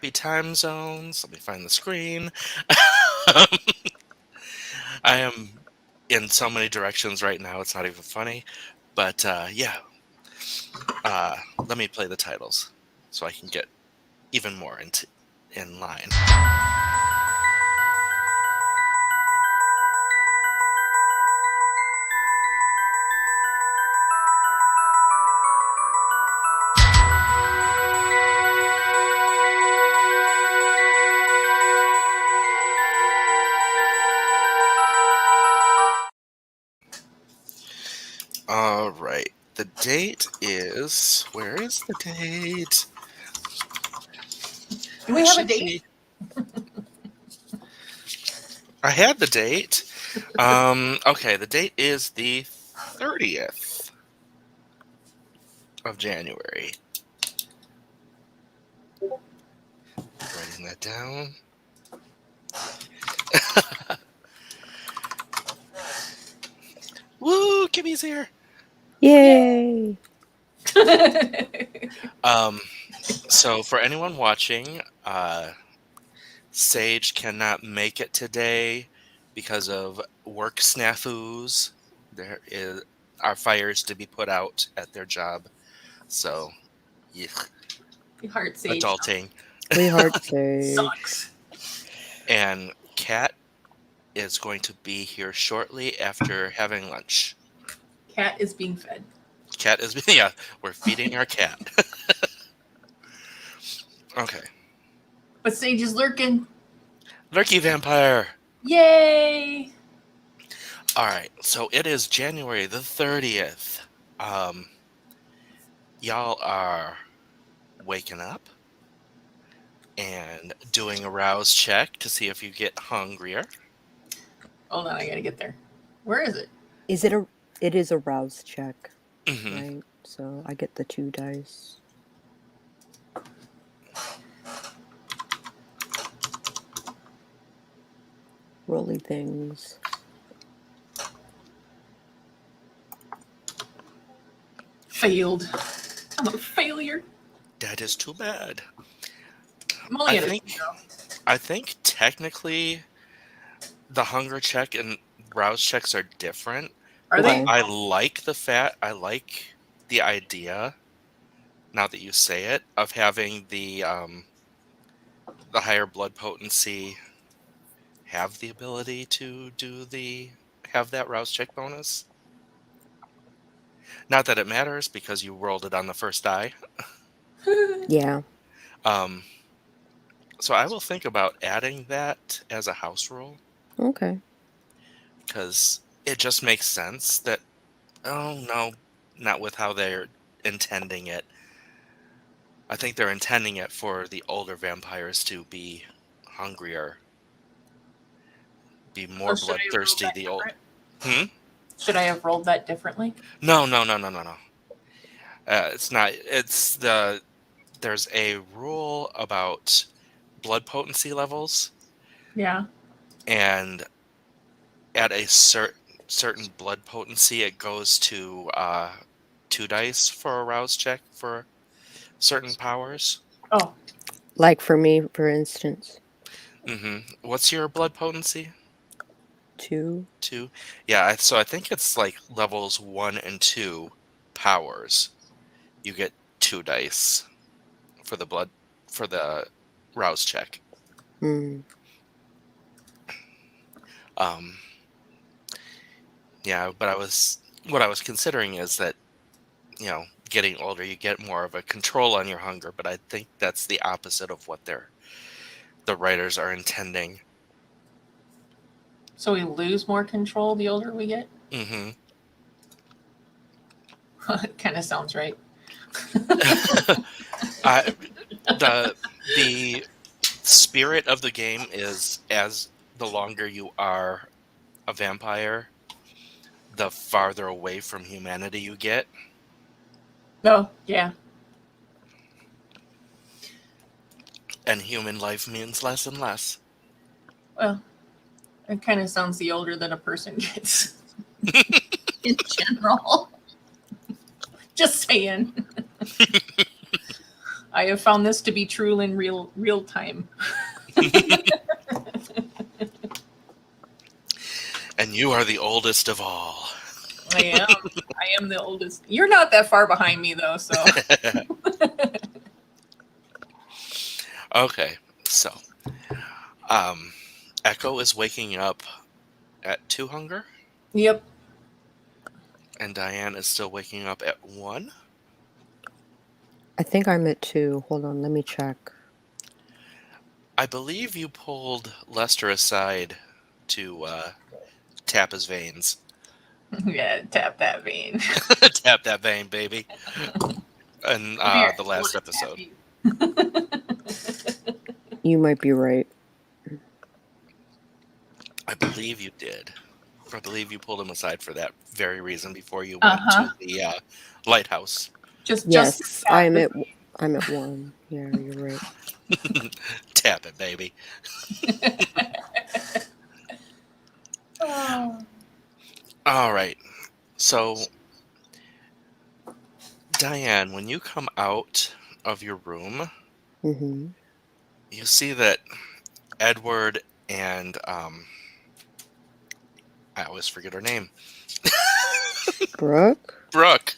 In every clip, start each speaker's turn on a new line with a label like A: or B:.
A: crappy time zones. Let me find the screen. I am in so many directions right now. It's not even funny. But yeah, let me play the titles so I can get even more in line. All right. The date is. Where is the date?
B: Do we have a date?
A: I had the date. Okay, the date is the 30th of January. Writing that down. Woo! Kimmy's here.
C: Yay!
A: So for anyone watching, Sage cannot make it today because of work snafus. There are fires to be put out at their job. So, yeah.
B: Heart Sage.
A: Adulting.
C: We heart Sage.
B: Sucks.
A: And Cat is going to be here shortly after having lunch.
B: Cat is being fed.
A: Cat is, yeah, we're feeding our cat. Okay.
B: But Sage is lurking.
A: Lurky vampire.
B: Yay!
A: All right, so it is January the 30th. Y'all are waking up and doing a rouse check to see if you get hungrier.
B: Hold on, I gotta get there. Where is it?
C: It is a rouse check,
A: Mm-hmm.
C: right? So I get the 2 dice. Rolly things.
B: Failed. I'm a failure.
A: That is too bad.
B: I'm only
A: I
B: at a
A: think-
B: 0.
A: I think technically the hunger check and rouse checks are different.
B: Are they?
C: Okay.
A: I like the idea, now that you say it, of having the higher blood potency have the ability to have that rouse check bonus. Not that it matters because you rolled it on the first die.
C: Yeah.
A: So I will think about adding that as a house rule
C: Okay.
A: because it just makes sense that, oh no, not with how they're intending it. I think they're intending it for the older vampires to be hungrier, be more
B: should I roll
A: bloodthirsty.
B: that
A: The old.
B: different? Should I have rolled that differently?
A: No. It's not. It's there's a rule about blood potency levels,
B: Yeah.
A: and at a certain blood potency, it goes to 2 dice for a rouse check for certain powers.
B: Oh,
C: Like for me, for instance.
A: Mm-hmm. What's your blood potency?
C: 2.
A: 2. Yeah. So I think it's like levels 1 and 2 powers. You get 2 dice for the rouse check.
C: Hmm.
A: Yeah, but what I was considering is that, getting older, you get more of a control on your hunger, but I think that's the opposite of what the writers are intending.
B: so we lose more control the older we get?
A: Mm-hmm.
B: It kind of sounds right.
A: The spirit of the game is, as the longer you are a vampire, the farther away from humanity you get.
B: Oh, yeah.
A: And human life means less and less.
B: Well, it kind of sounds the older that a person gets in general. Just saying. I have found this to be true in real time.
A: And you are the oldest of all.
B: I am the oldest. You're not that far behind me though, so.
A: Okay, so Echo is waking up at 2 hunger,
B: Yep.
A: and Diane is still waking up at 1.
C: I think I'm at 2. Hold on, let me check.
A: I believe you pulled Lester aside to tap his veins.
B: Yeah, tap that vein.
A: Tap that vein, baby. In the last episode.
C: You might be right.
A: I believe you did. I believe you pulled him aside for that very reason before you went to the lighthouse.
C: Yes, I'm at 1. Yeah, you're right.
A: Tap it, baby. All right. So, Diane, when you come out of your room,
C: Mm-hmm.
A: you see that Edward and I always forget her name.
C: Brooke?
A: Brooke.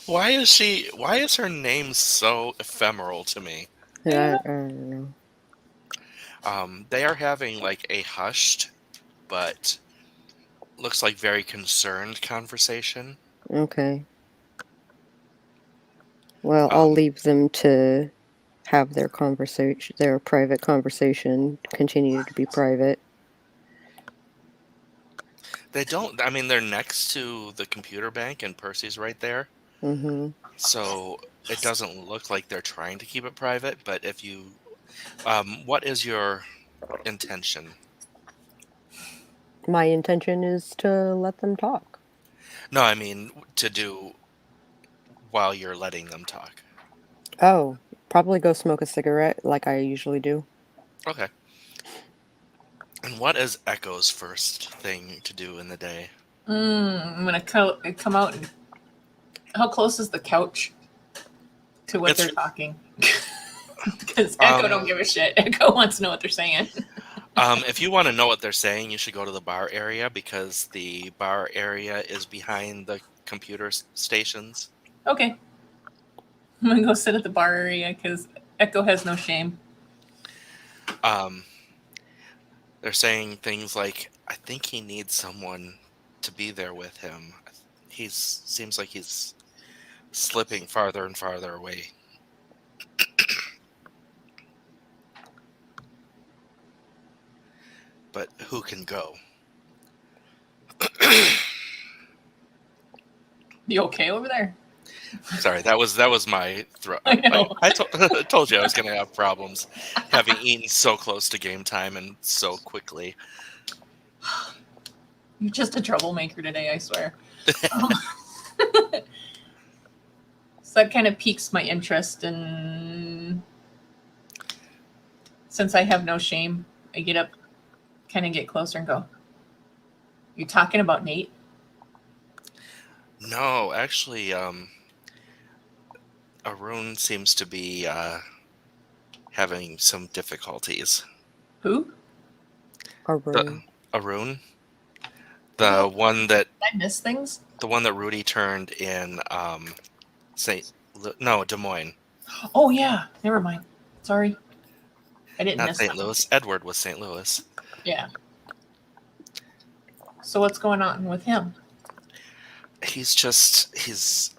A: Why is her name so ephemeral to me?
C: I don't know.
A: They are having like a hushed but looks like very concerned conversation.
C: Okay. Well, I'll leave them to have their conversation, their private conversation, continue to be private.
A: They don't. I mean, they're next to the computer bank, and Percy's right there.
C: Mm-hmm.
A: So it doesn't look like they're trying to keep it private. But if you, what is your intention?
C: My intention is to let them talk.
A: No, I mean to do while you're letting them talk.
C: Oh, probably go smoke a cigarette like I usually do.
A: Okay. And what is Echo's first thing to do in the day?
B: I'm gonna come out and. How close is the couch to what they're talking? Because Echo don't give a shit. Echo wants to know what they're saying.
A: If you want to know what they're saying, you should go to the bar area because the bar area is behind the computer stations.
B: Okay. I'm gonna go sit at the bar area because Echo has no shame.
A: They're saying things like, I think he needs someone to be there with him. Seems like he's slipping farther and farther away. But who can go?
B: You okay over there?
A: Sorry, that was my throat.
B: I know.
A: I told you I was going to have problems having eaten so close to game time and so quickly.
B: You're just a troublemaker today, I swear. So that kind of piques my interest, and since I have no shame, I get up, kind of get closer and go, "You talking about Nate?"
A: No, actually, Arun seems to be having some difficulties.
B: Who?
C: Arun.
A: Arun? The one that...
B: Did I miss things?
A: The one that Rudy turned in Des Moines.
B: Oh, yeah. Never mind. Sorry. I didn't
A: Not
B: miss
A: St.
B: that.
A: Louis. Edward was St. Louis.
B: Yeah. So what's going on with him?
A: He's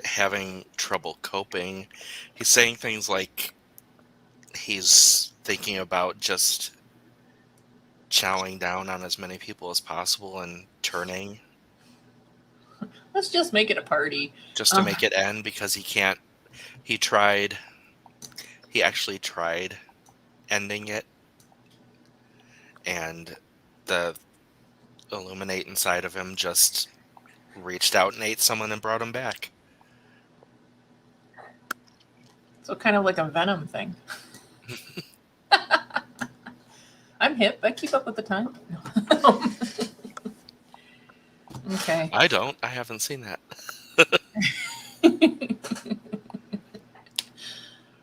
A: having trouble coping. He's saying things like he's thinking about just chowing down on as many people as possible and turning.
B: Let's just make it a party.
A: Just to make it end because he can't. He actually tried ending it, and the Illuminate inside of him just reached out and ate someone and brought him back.
B: So kind of like a Venom thing. I'm hip. I keep up with the time. Okay.
A: I don't. I haven't seen that.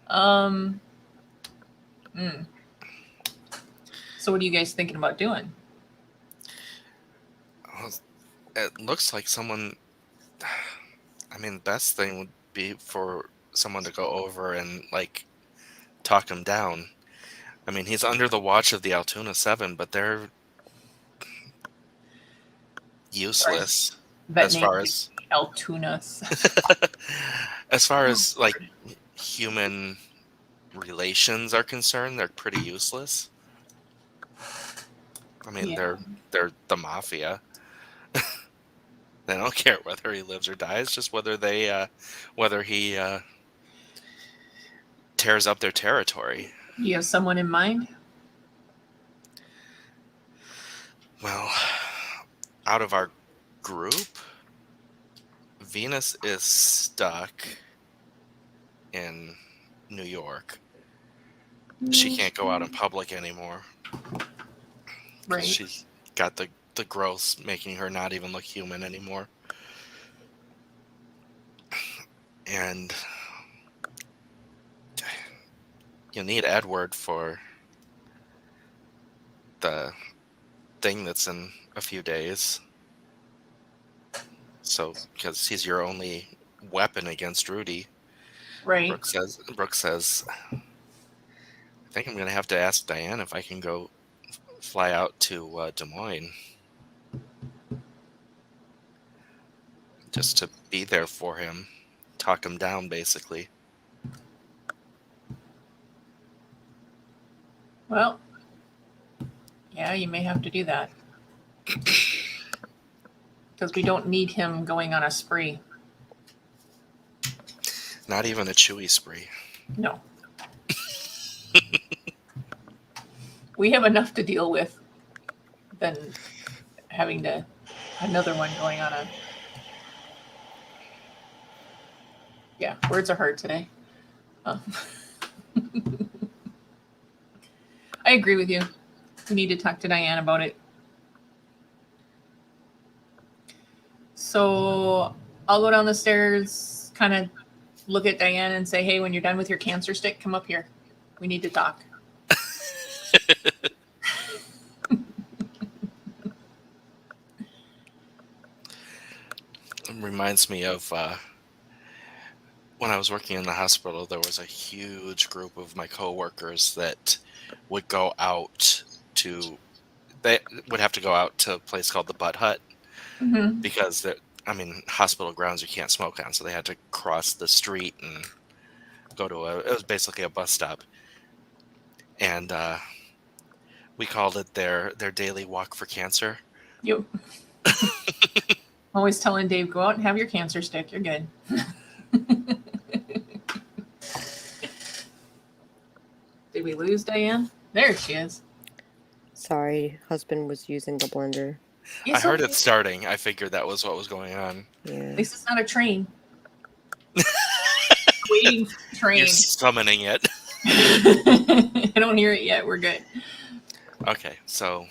B: Um. So what are you guys thinking about doing?
A: Well, it looks like someone. I mean, the best thing would be for someone to go over and like talk him down. I mean, he's under the watch of the Altoona 7, but they're useless
B: That
A: as
B: name
A: far
B: is
A: as
B: Altunas.
A: as far as like human relations are concerned. They're pretty useless. I mean,
B: Yeah.
A: they're the mafia. They don't care whether he lives or dies, just whether he tears up their territory.
B: You have someone in mind?
A: Well, out of our group, Venus is stuck in New York. She can't go out in public anymore. 'Cause
B: Right.
A: she's got the growths making her not even look human anymore. And you need Edward for the thing that's in a few days. So, because he's your only weapon against Rudy.
B: Right.
A: Brooke says, I think I'm going to have to ask Diane if I can go fly out to Des Moines. Just to be there for him. Talk him down, basically.
B: Well, yeah, you may have to do that. Because we don't need him going on a spree.
A: Not even a Chewy spree.
B: No. We have enough to deal with than having another one going on a... Yeah, words are hard today. I agree with you. We need to talk to Diane about it. So I'll go down the stairs, kind of look at Diane and say, hey, when you're done with your cancer stick, come up here. We need to talk.
A: It reminds me of when I was working in the hospital, there was a huge group of my coworkers that would go out to... They would have to go out to a place called the Butt Hut.
B: Mm-hmm.
A: Because hospital grounds you can't smoke on, so they had to cross the street and go to it was basically a bus stop, and we called it their daily walk for cancer.
B: Yep. Always telling Dave, go out and have your cancer stick. You're good. Did we lose Diane? There she is.
C: Sorry, husband was using the blender.
A: I heard it starting. I figured that was what was going on.
C: Yeah.
B: At least it's not a train. Waiting for the train.
A: You're summoning it.
B: I don't hear it yet. We're good.
A: Okay, so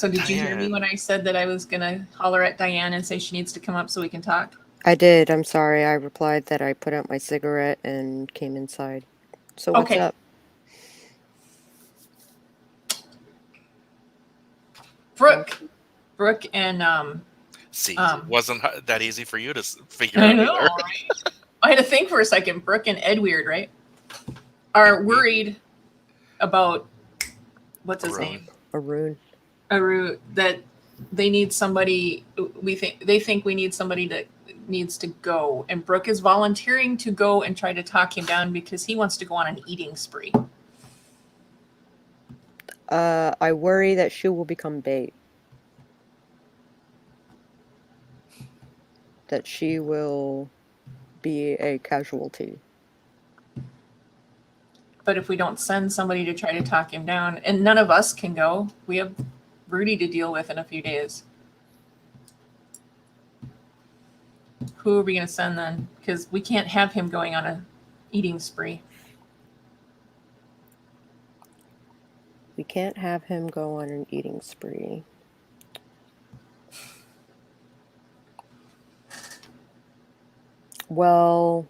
B: Did you hear me when I said that I was going to holler at Diane and say she needs to come up so we can talk?
C: I did. I'm sorry. I replied that I put out my cigarette and came inside. So what's up?
B: Brooke and
A: see, it wasn't that easy for you to figure out.
B: I know, right? I had to think for a second. Brooke and Edward, right, are worried about what's his name?
C: Arun.
B: That they need somebody. They think we need somebody that needs to go, and Brooke is volunteering to go and try to talk him down because he wants to go on an eating spree.
C: I worry that she will become bait. That she will be a casualty.
B: But if we don't send somebody to try to talk him down, and none of us can go, we have Rudy to deal with in a few days. Who are we going to send then? Because we can't have him going on a eating spree.
C: We can't have him go on an eating spree. Well,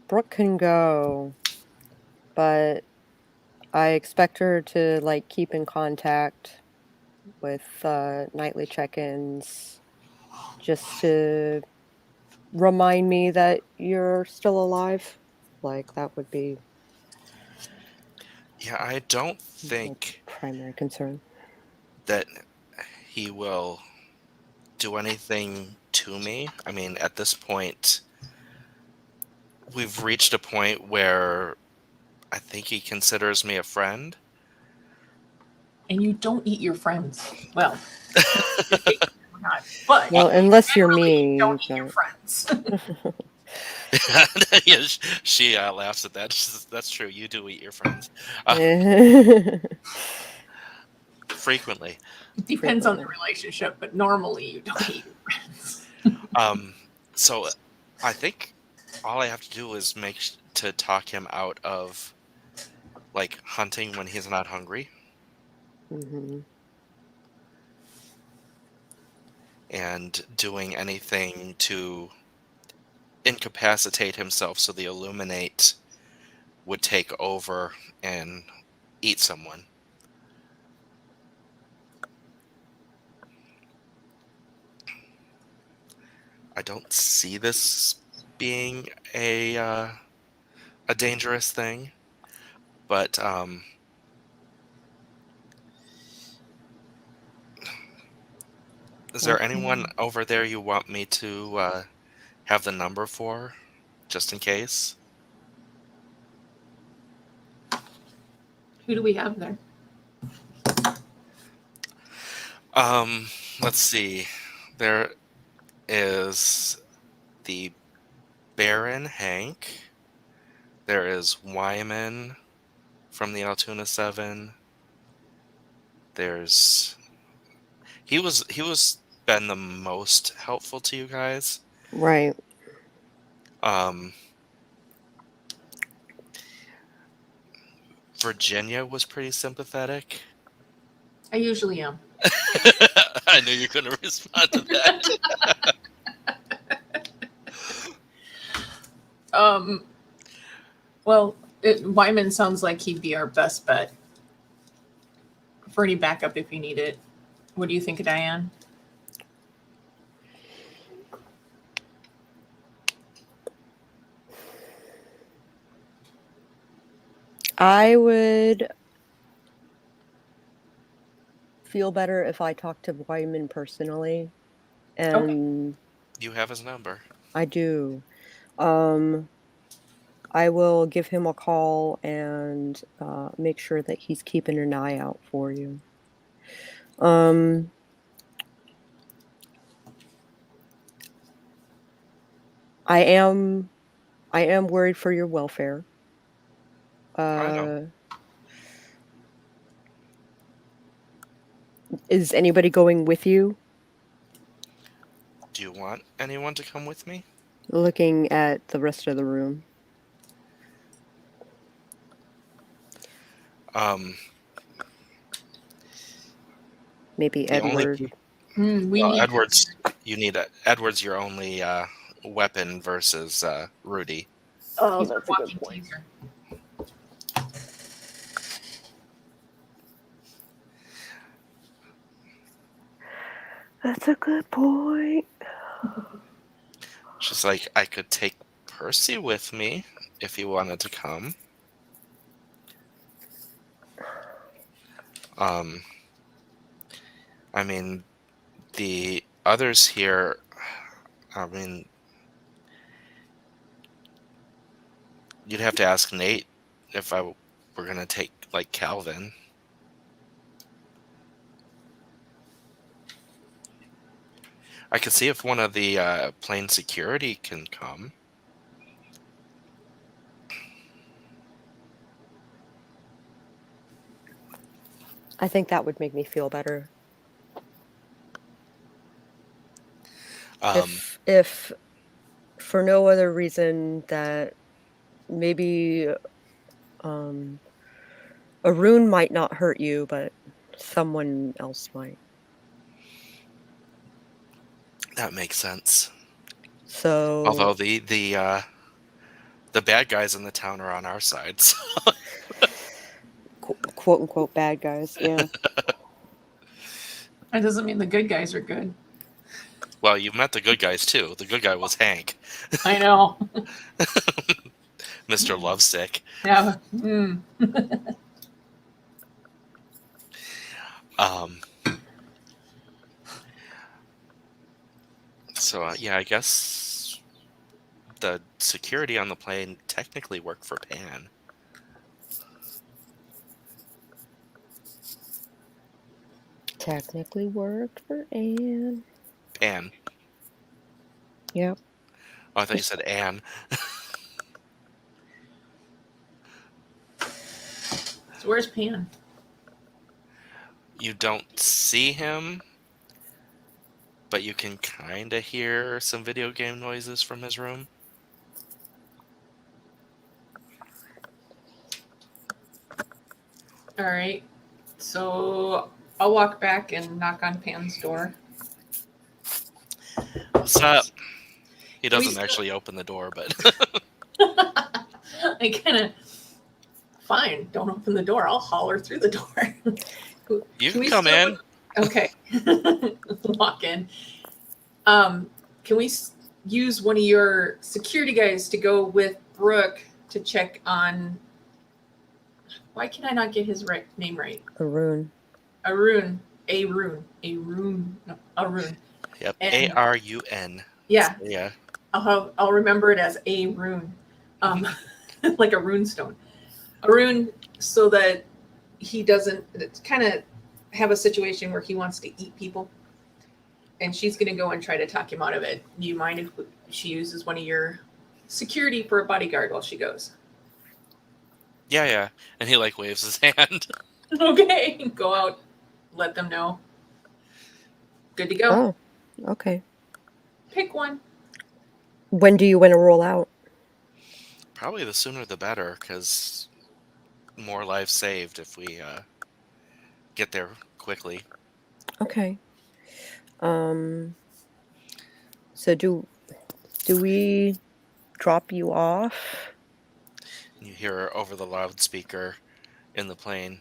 C: Brooke can go, but I expect her to like keep in contact with nightly check-ins just to remind me that you're still alive. Like that would be
A: Yeah, I don't
C: my
A: think
C: primary concern.
A: that he will do anything to me. I mean, at this point, we've reached a point where I think he considers me a friend.
B: And you don't eat your friends. Well, or not, but
C: Well, unless you're
B: generally,
C: me,
B: you don't eat
C: but
B: your friends.
A: Yeah, she laughs at that. She says, "That's true. You do eat your friends frequently."
B: It depends on the
C: frequently.
B: relationship, but normally you don't eat your friends.
A: So I think all I have to do is to talk him out of like hunting when he's not hungry,
C: Hmm.
A: and doing anything to incapacitate himself so the Illuminate would take over and eat someone. I don't see this being a dangerous thing, but is there anyone over there you want me to have the number for, just in case?
B: Who do we have there?
A: Let's see. There is the Baron Hank. There is Wyman from the Altoona 7. There's he was been the most helpful to you guys.
C: Right.
A: Virginia was pretty sympathetic.
B: I usually am.
A: I knew you were going to respond to that.
B: Well, Wyman sounds like he'd be our best bet for any backup if you need it. What do you think of Diane?
C: I would feel better if I talked to Wyman personally, and
A: You have his number.
C: I do. I will give him a call and make sure that he's keeping an eye out for you. I am worried for your welfare.
A: I know.
C: Is anybody going with you?
A: Do you want anyone to come with me?
C: Looking at the rest of the room. Maybe
A: The
C: Edward.
A: Edward's. Edward's your only weapon versus Rudy.
C: Oh,
B: He's
C: that's
B: a
C: a good
B: walking
C: point.
B: teaser.
C: That's a good point.
A: She's like, I could take Percy with me if he wanted to come. I mean, the others here, I mean, you'd have to ask Nate if I were going to take, like, Calvin. I could see if one of the plane security can come.
C: I think that would make me feel better. If for no other reason that maybe a rune might not hurt you, but someone else might.
A: That makes sense.
C: So
A: Although the The bad guys in the town are on our side. So.
C: Quote unquote bad guys. Yeah.
B: That doesn't mean the good guys are good.
A: Well, you met the good guys too. The good guy was Hank,
B: I know.
A: Mr. Lovesick.
B: Yeah.
A: So yeah, I guess the security on the plane technically worked for Pan.
C: Technically worked for Anne.
A: Pan.
C: Yep.
A: Oh, I thought you said Anne.
B: So where's Pan?
A: You don't see him, but you can kind of hear some video game noises from his room.
B: All right. So I'll walk back and knock on Pan's door.
A: What's up? He
B: Can we
A: doesn't
B: still-
A: actually open the door, but
B: I kind of, fine, don't open the door. I'll holler through the door.
A: you
B: Can
A: can
B: we
A: come
B: still-
A: in.
B: Okay. Walk in. Can we use one of your security guys to go with Brooke to check on, why can I not get his name right?
C: Arun.
B: Arun. No, Arun.
A: Yep,
B: And-
A: Arun.
B: Yeah,
A: Yeah.
B: I'll remember it as a rune, like a rune stone. A rune, so that he doesn't kind of have a situation where he wants to eat people. And she's going to go and try to talk him out of it. Do you mind if she uses one of your security for a bodyguard while she goes?
A: Yeah. And he like waves his hand.
B: Okay, go out, let them know. Good to go.
C: Oh, okay.
B: Pick one.
C: When do you want to roll out?
A: Probably the sooner the better, because more lives saved if we get there quickly.
C: Okay. So do we drop you off?
A: You hear over the loudspeaker in the plane.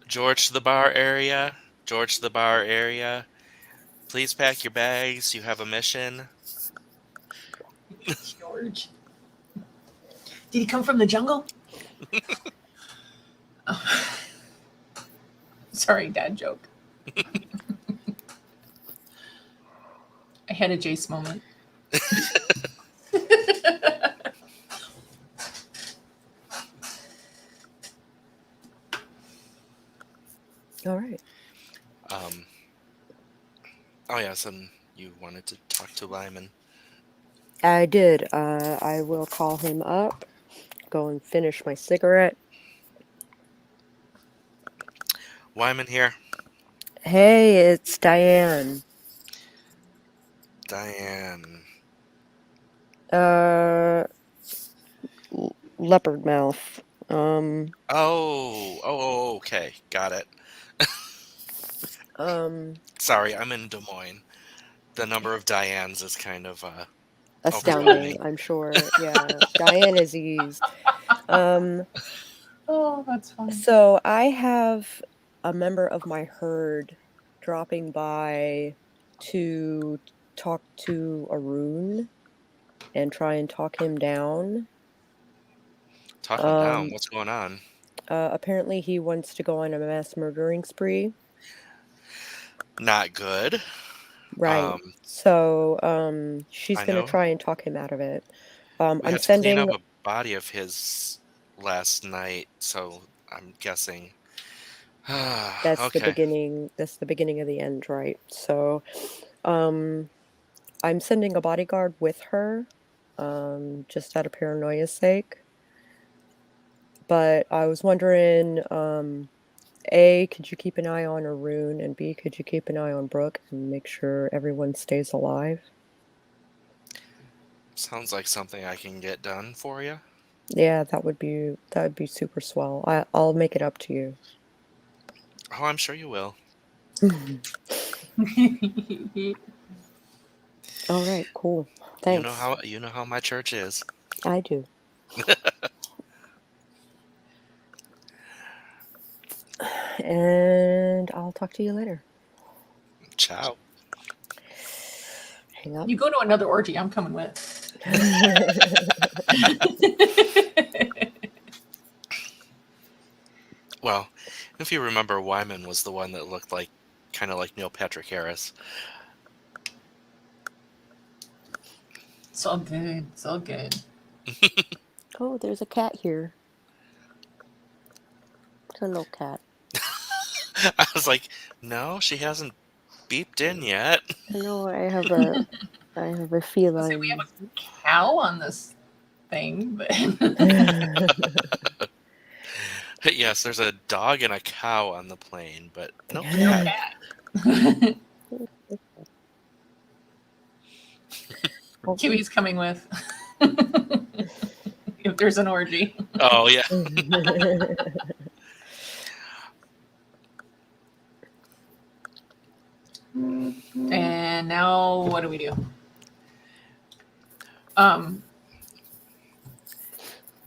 A: George to the bar area. George to the bar area. Please pack your bags. You have a mission.
B: George. Did he come from the jungle? Oh. Sorry, dad joke. I had a Jayce moment.
C: All right.
A: Oh yes, and you wanted to talk to Lyman.
C: I did. I will call him up. Go and finish my cigarette.
A: Wyman here.
C: Hey, it's Diane.
A: Diane.
C: Leopard mouth.
A: Oh, okay. Got it. Sorry, I'm in Des Moines. The number of Dianes is kind of
C: astounding,
A: overwhelming.
C: I'm sure. Yeah, Diane Aziz.
B: Oh, that's funny.
C: So I have a member of my herd dropping by to talk to Arun and try and talk him down.
A: Talk him down. What's going on?
C: Apparently he wants to go on a mass murdering spree.
A: Not good.
C: Right. So she's
A: I
C: going
A: know.
C: to try and talk him out of it.
A: We
C: I'm
A: had to
C: sending
A: clean up a body of his last night, so I'm guessing.
C: that's
A: okay.
C: the beginning. That's the beginning of the end, right? So I'm sending a bodyguard with her, just out of paranoia's sake. But I was wondering, A, could you keep an eye on Arun, and B, could you keep an eye on Brooke and make sure everyone stays alive?
A: Sounds like something I can get done for you.
C: Yeah, that would be super swell. I'll make it up to you.
A: Oh, I'm sure you will.
C: All right, cool. Thanks.
A: You know how my church is.
C: I do. And I'll talk to you later.
A: Ciao.
C: Hang up.
B: You go to another orgy, I'm coming with.
A: Well, if you remember, Wyman was the one that looked like kind of like Neil Patrick Harris.
B: It's all good. It's all good.
C: Oh, there's a cat here. Hello, cat.
A: I was like, no, she hasn't beeped in yet.
C: I know I have a feline.
B: So we have a cow on this thing, but
A: Yes, there's a dog and a cow on the plane, but no
B: no
A: cat.
B: cat. Kiwi's coming with. If there's an orgy.
A: Oh, yeah.
B: And now what do we do?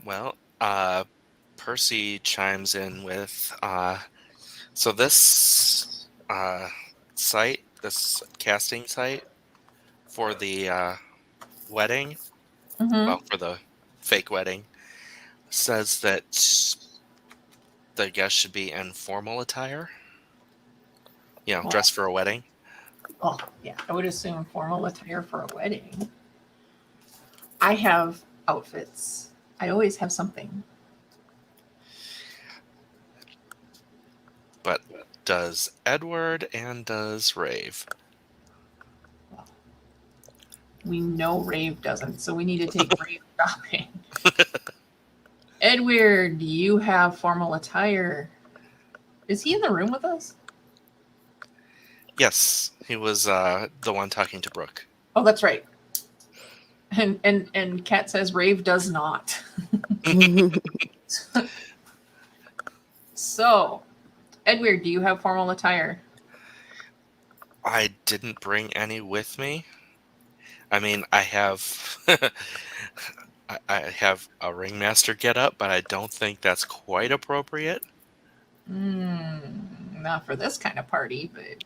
A: Well, Percy chimes in with, so this site, this casting site for the wedding, well, for the fake wedding, says that the guest should be in formal attire. You know, dressed for a wedding.
B: Oh, yeah. I would assume formal attire for a wedding. I have outfits. I always have something.
A: But does Edward and does Rave?
B: We know Rave doesn't, so we need to take Rave shopping. Edward, do you have formal attire? Is he in the room with us?
A: Yes, he was the one talking to Brooke.
B: Oh, that's right. And Kat says Rave does not. So, Edward, do you have formal attire?
A: I didn't bring any with me. I mean, I have I have a ringmaster getup, but I don't think that's quite appropriate.
B: Not for this kind of party, but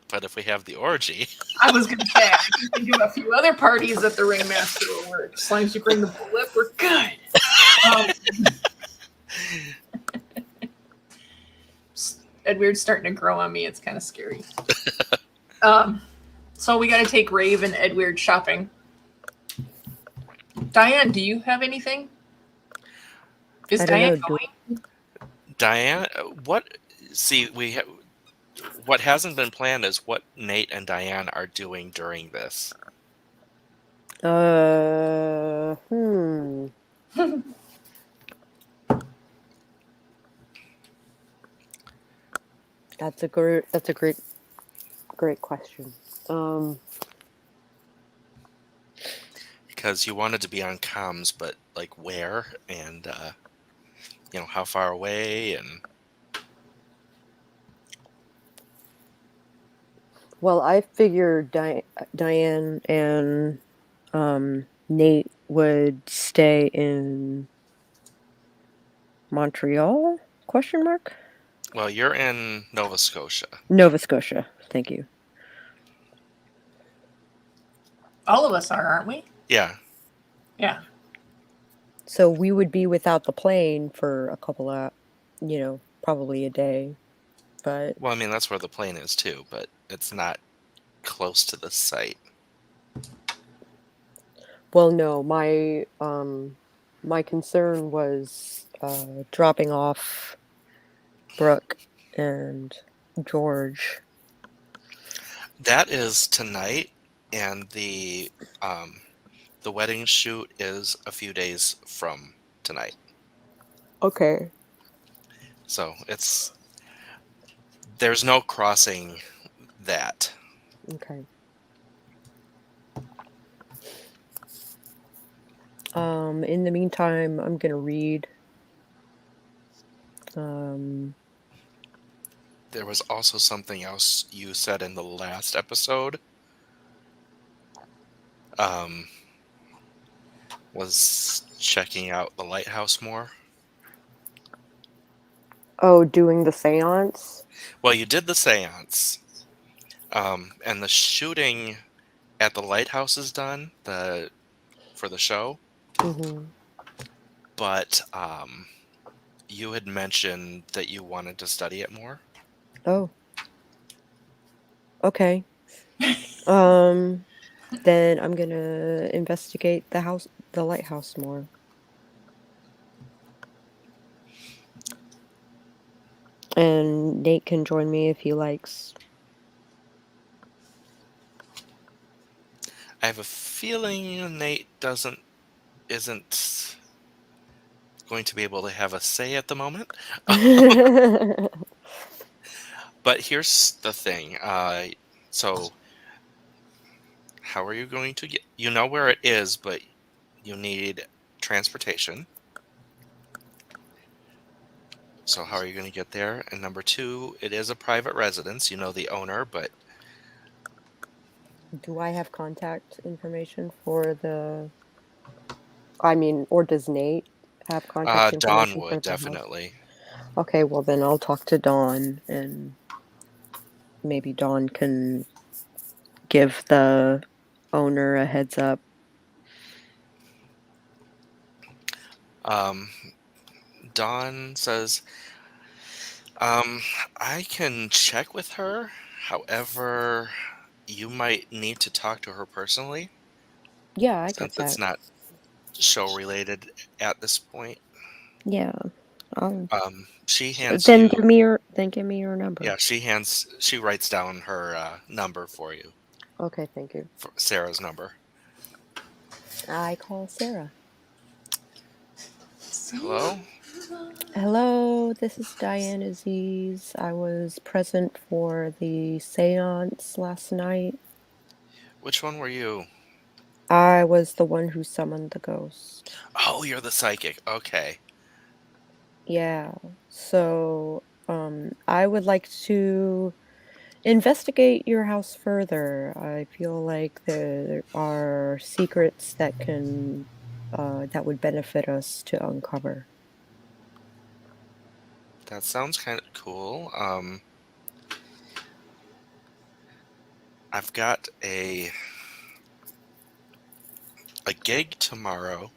A: But if we have the orgy,
B: I was going to say I can think of a few other parties that the ringmaster will work. As long as you bring the bullet, we're good. Edward's starting to grow on me. It's kind of scary. So we got to take Rave and Edward shopping. Diane, do you have anything? Is Diane going?
A: Diane, what? See, what hasn't been planned is what Nate and Diane are doing during this.
C: That's a great question.
A: Because you wanted to be on comms, but like where and you know, how far away and.
C: Well, I figured Diane and Nate would stay in Montreal? Question mark?
A: Well, you're in Nova Scotia.
C: Nova Scotia. Thank you.
B: All of us are, aren't we?
A: Yeah.
B: Yeah.
C: So we would be without the plane for a couple of, probably a day. But
A: Well, I mean, that's where the plane is too, but it's not close to the site.
C: Well, no, my concern was dropping off Brooke and George.
A: That is tonight, and the wedding shoot is a few days from tonight.
C: Okay.
A: So there's no crossing that.
C: Okay. In the meantime, I'm gonna read.
A: There was also something else you said in the last episode. was checking out the lighthouse more.
C: Oh, doing the seance?
A: Well, you did the seance, and the shooting at the lighthouse is done for the show.
C: Mm-hmm.
A: But you had mentioned that you wanted to study it more.
C: Oh, okay. Then I'm gonna investigate the lighthouse more. And Nate can join me if he likes.
A: I have a feeling Nate isn't going to be able to have a say at the moment. But here's the thing. So how are you going to get? You know where it is, but you need transportation. So how are you going to get there? And number two, it is a private residence. You know the owner, but
C: Do I have contact information for the? I mean, or does Nate have contact
A: Dawn
C: information for
A: would
C: the house?
A: definitely.
C: Okay, well then I'll talk to Dawn and maybe Dawn can give the owner a heads up.
A: Dawn says, I can check with her. However, you might need to talk to her personally
C: Yeah, I get
A: since it's
C: that.
A: not show related at this point.
C: Yeah. Oh.
A: She hands
C: Then
A: you,
C: give me your number.
A: yeah, she writes down her number for you,
C: Okay, thank you.
A: for Sarah's number.
C: I call Sarah.
A: Hello?
C: Hello, this is Diane Aziz. I was present for the seance last night.
A: Which one were you?
C: I was the one who summoned the ghost.
A: Oh, you're the psychic. Okay.
C: Yeah, so I would like to investigate your house further. I feel like there are secrets that would benefit us to uncover.
A: That sounds kind of cool. I've got a gig tomorrow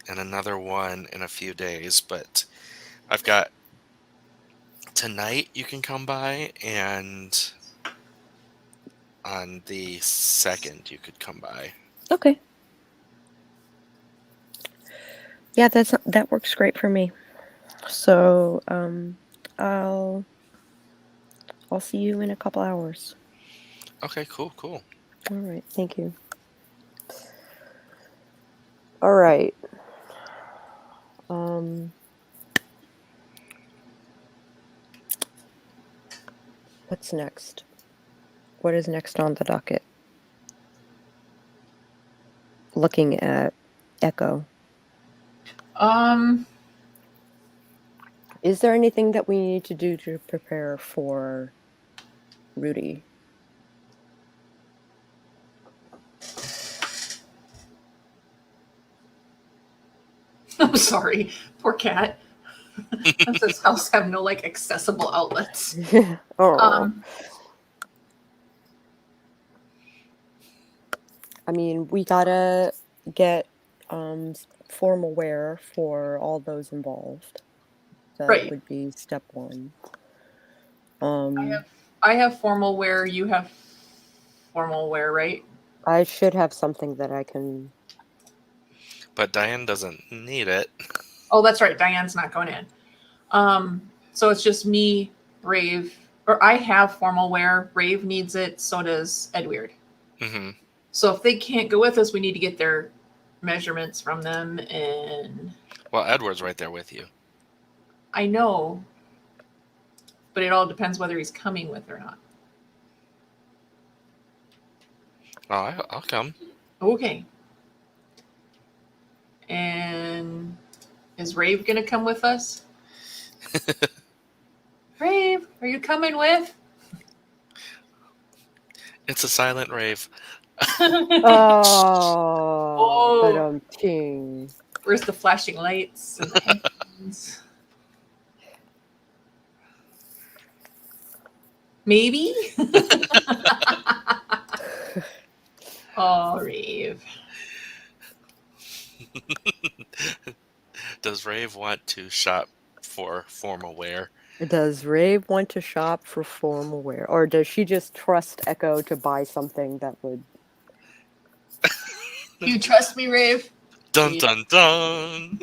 A: and another one in a few days, but I've got tonight you can come by, and on the 2nd you could come by.
C: Okay. Yeah, that works great for me. So, I'll see you in a couple hours.
A: Okay, cool.
C: All right, thank you. All right. What's next? What is next on the docket? Looking at Echo. Is there anything that we need to do to prepare for Rudy?
B: I'm sorry, poor cat. Does this house have no like accessible outlets?
C: Oh. I mean, we gotta get formal wear for all those involved. That
B: Right.
C: would be step one.
B: I have formal wear. You have formal wear, right?
C: I should have something that I can.
A: But Diane doesn't need it.
B: Oh, that's right. Diane's not going in. So it's just me, Rave, or I have formal wear. Rave needs it. So does Edward.
A: Mm-hmm.
B: So if they can't go with us, we need to get their measurements from them. And
A: Well, Edward's right there with you.
B: I know, but it all depends whether he's coming with or not.
A: Oh, I'll come.
B: Okay. And is Rave gonna come with us? Rave, are you coming with?
A: It's a silent rave.
C: Oh, but
B: Oh.
C: ting.
B: Where's the flashing lights and the headphones? Maybe? Oh, Rave.
A: Does Rave want to shop for formal wear?
C: Does Rave want to shop for formal wear, or does she just trust Echo to buy something that would?
B: You trust me, Rave?
A: Dun
B: Yeah.
A: dun dun!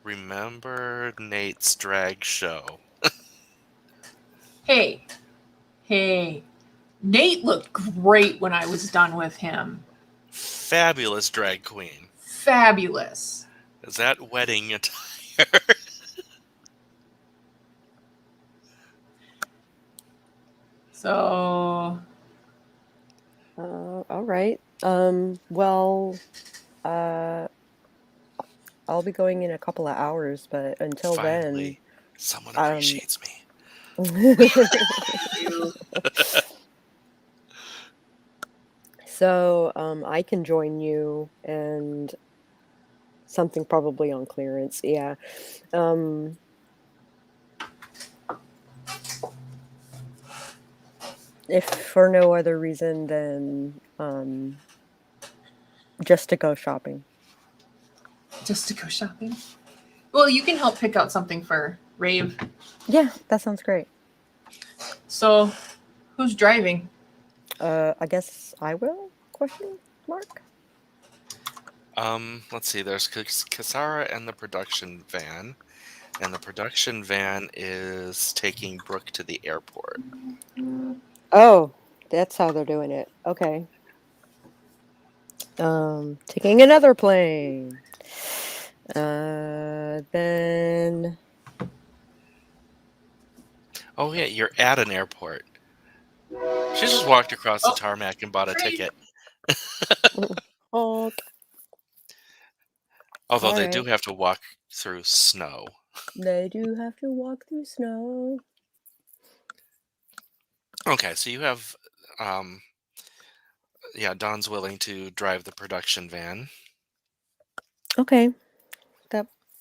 A: Remember Nate's drag show?
B: Hey, Nate looked great when I was done with him.
A: Fabulous drag queen.
B: Fabulous.
A: Is that wedding attire?
B: So,
C: All right. Well, I'll be going in a couple of hours, but until
A: Finally, someone
C: then,
A: appreciates me.
B: you,
C: so I can join you and something probably on clearance. Yeah. If for no other reason than just to go shopping.
B: just to go shopping? Well, you can help pick out something for Rave.
C: Yeah, that sounds great.
B: So, who's driving?
C: I guess I will? Question mark.
A: Let's see. There's Kasara and the production van, and the production van is taking Brooke to the airport.
C: Oh, that's how they're doing it. Okay. Taking another plane. Then
A: Oh yeah, you're at an airport. She just walked across the tarmac and bought a ticket.
C: honk.
A: Although
C: All
A: they
C: right.
A: do have to walk through snow.
C: They do have to walk through snow.
A: Okay, so you have, yeah, Don's willing to drive the production van.
C: Okay.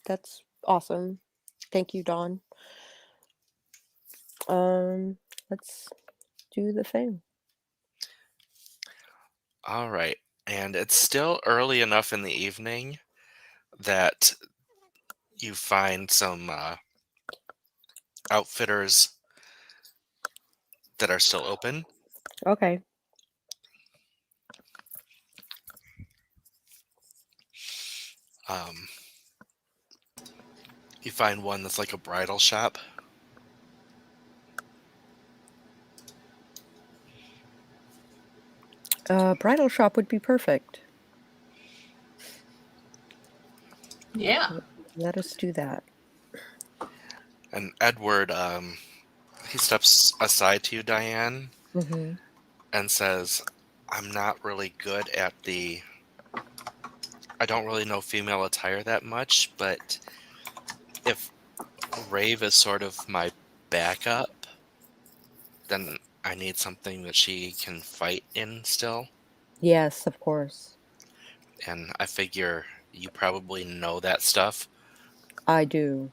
C: That's awesome. Thank you, Dawn. Let's do the thing.
A: All right, and it's still early enough in the evening that you find some outfitters that are still open.
C: Okay.
A: You find one that's like a bridal shop.
C: Bridal shop would be perfect.
B: Yeah.
C: Let us do that.
A: And Edward, he steps aside to you, Diane,
C: Mm-hmm.
A: and says, I'm not really good at I don't really know female attire that much, but if Rave is sort of my backup, then I need something that she can fight in still.
C: Yes, of course.
A: And I figure you probably know that stuff.
C: I do.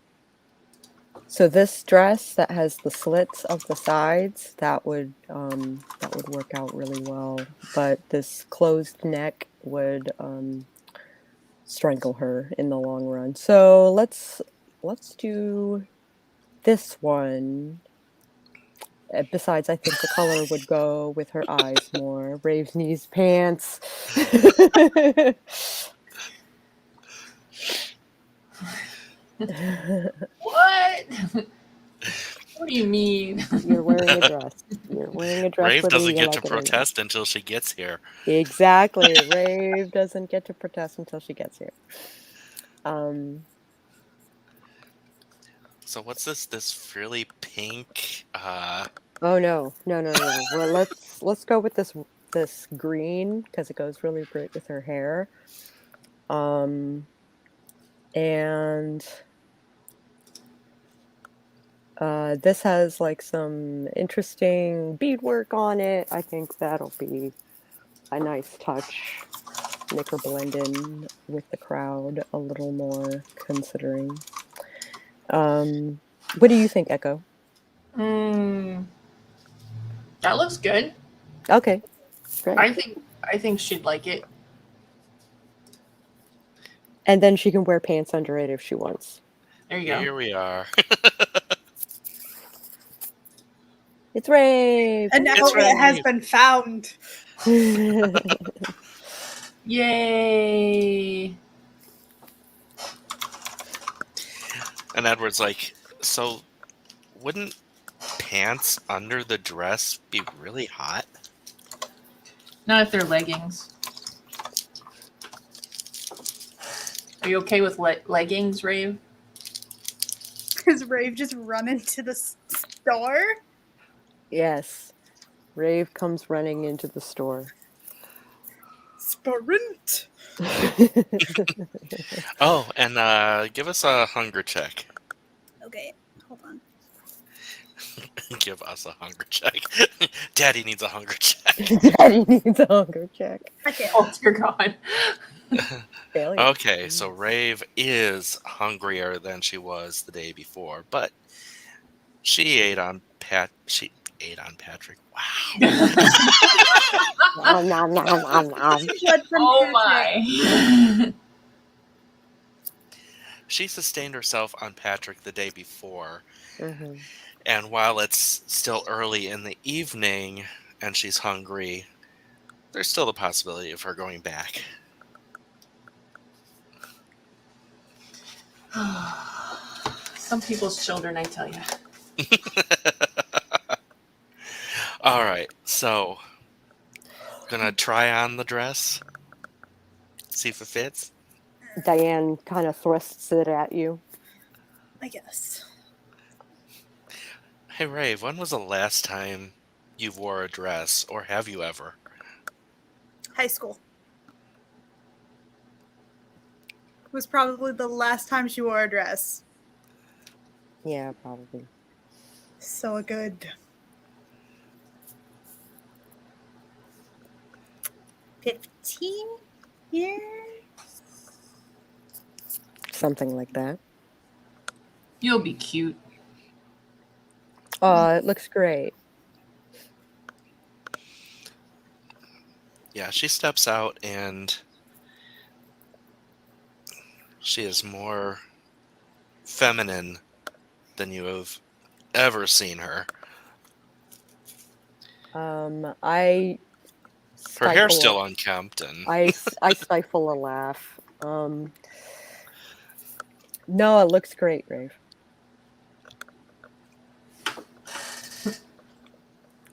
C: So this dress that has the slits of the sides, that would work out really well. But this closed neck would strangle her in the long run. So let's do this one. Besides, I think the color would go with her eyes more. Rave's knees pants.
B: What? What do you mean?
C: You're wearing a dress. You're wearing a dress
A: Rave
C: whether
A: doesn't
C: you
A: get to
C: like it or not.
A: protest until she gets here.
C: Exactly. Rave doesn't get to protest until she gets here.
A: So what's this really pink
C: Oh no. Well, let's go with this green because it goes really great with her hair. And This has like some interesting beadwork on it. I think that'll be a nice touch. Make her blend in with the crowd a little more, considering. What do you think, Echo?
B: That looks good.
C: Okay, great.
B: I think she'd like it.
C: And then she can wear pants under it if she wants.
B: There you go.
A: Here we are.
C: It's Rave!
D: An
A: It's
D: outlet has
A: Rave.
D: been found.
B: Yay!
A: And Edward's like, so wouldn't pants under the dress be really hot?
B: Not if they're leggings. Are you okay with leggings, Rave?
D: Does Rave just run into the store?
C: Yes. Rave comes running into the store.
D: Sprint.
A: Oh, and give us a hunger check.
D: Okay, hold on.
A: Give us a hunger check. Daddy needs a hunger check.
C: Daddy needs a hunger check.
D: Okay.
B: Oh dear God.
C: Failure.
A: Okay, so Rave is hungrier than she was the day before, but she ate on Patrick. Wow.
C: Nom, nom, nom, nom, nom.
D: Blood from
B: Oh
D: Patrick.
B: my.
A: She sustained herself on Patrick the day before,
C: Mhm.
A: and while it's still early in the evening and she's hungry, there's still the possibility of her going back.
B: Some people's children, I tell you.
A: All right, so gonna try on the dress, see if it fits.
C: Diane kind of thrusts it at you.
D: I guess.
A: Hey Rave, when was the last time you wore a dress, or have you ever?
D: High school was probably the last time she wore a dress.
C: Yeah, probably.
D: So good. 15 years?
C: Something like that.
B: You'll be cute.
C: It looks great.
A: Yeah, she steps out and she is more feminine than you have ever seen her.
C: I
A: Her hair's
C: stifle
A: still unkempt, and
C: I stifle a laugh. No, it looks great, Rave.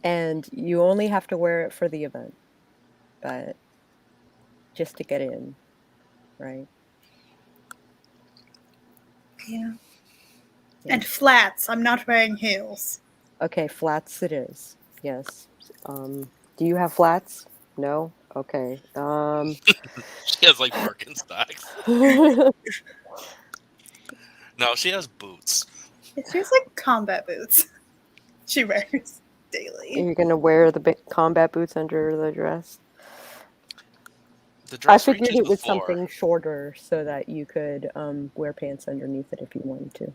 C: And you only have to wear it for the event, but just to get in, right?
D: Yeah. And flats. I'm not wearing heels.
C: Okay, flats it is. Yes. Do you have flats? No? Okay.
A: she has like Birkenstocks. No, she has boots.
D: It's just like combat boots she wears daily.
C: You're gonna wear the big combat boots under the dress?
A: The
C: I
A: dress
C: figured
A: reaches
C: it
A: the
C: was
A: floor.
C: something shorter so that you could wear pants underneath it if you wanted to.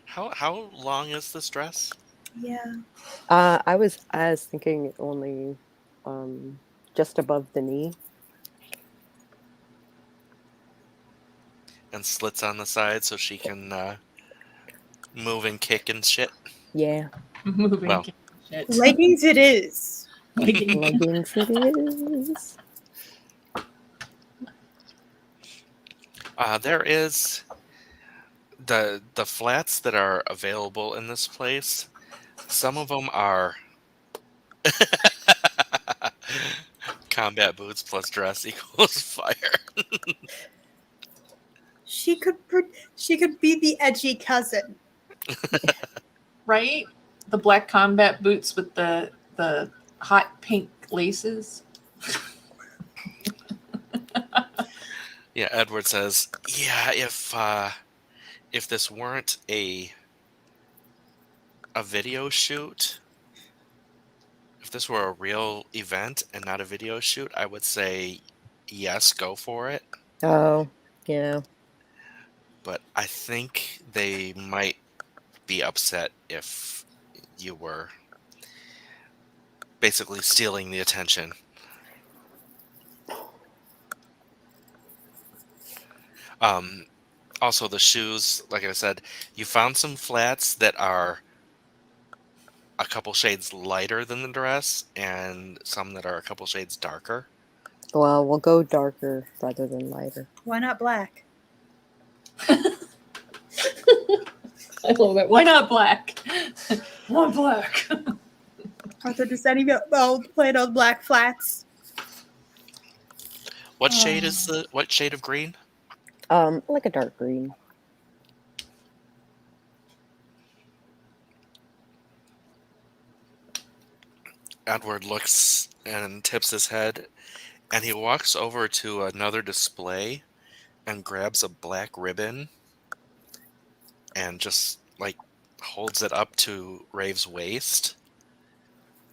A: How long is this dress?
D: Yeah.
C: I was thinking only just above the knee.
A: And slits on the side so she can move and kick and shit.
C: Yeah.
B: Moving
A: Well.
B: shit.
D: Leggings it is.
C: Leggings it is.
A: There is the flats that are available in this place. Some of them are combat boots plus dress equals fire.
D: She could be the edgy cousin.
B: Right? The black combat boots with the hot pink laces.
A: Yeah, Edward says, yeah, if this weren't a video shoot, if this were a real event and not a video shoot, I would say yes, go for it.
C: Oh, yeah.
A: But I think they might be upset if you were basically stealing the attention. Also, the shoes, like I said, you found some flats that are a couple shades lighter than the dress and some that are a couple shades darker.
C: Well, we'll go darker rather than lighter.
D: Why not black?
B: I love it. Why not black? Why black?
D: Arthur, does any plain old black flats?
A: What shade is what shade of green?
C: Like a dark green.
A: Edward looks and tips his head, and he walks over to another display and grabs a black ribbon and just like holds it up to Rave's waist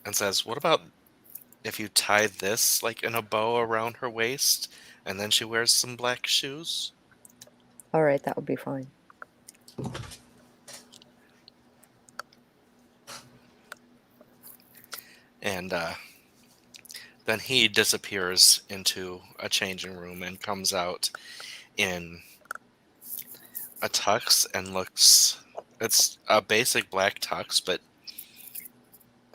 A: and says, "What about if you tie this like in a bow around her waist and then she wears some black shoes?"
C: All right, that would be fine.
A: And then he disappears into a changing room and comes out in a tux and looks... It's a basic black tux, but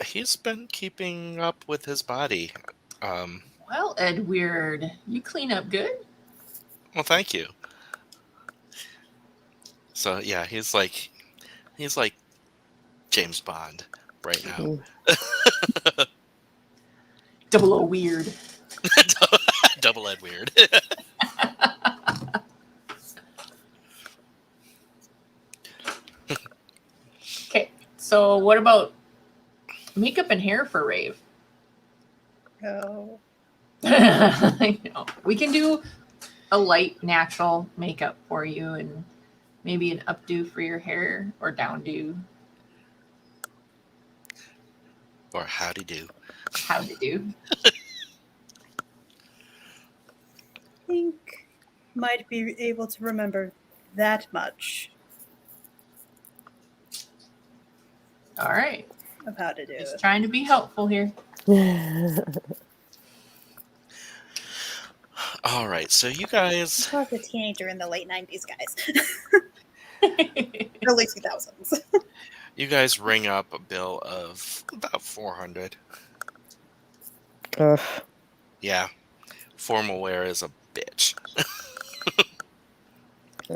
A: he's been keeping up with his body.
B: Well, Edward, you clean up good.
A: Well, thank you. So yeah, he's like James Bond right now.
B: Double O weird.
A: Double Ed weird.
B: Okay, so what about makeup and hair for Rave?
D: Oh.
B: I know. We can do a light natural makeup for you and maybe an updo for your hair or downdo.
A: Or howdy do.
B: How to do.
D: I think might be able to remember that much
B: All right.
D: of how to do
B: Just
D: it.
B: trying to be helpful here.
A: All right, so you guys...
D: I was a teenager in the late 90s, guys. Early 2000s.
A: You guys ring up a bill of about 400.
C: Ugh.
A: Yeah, formal wear is a bitch.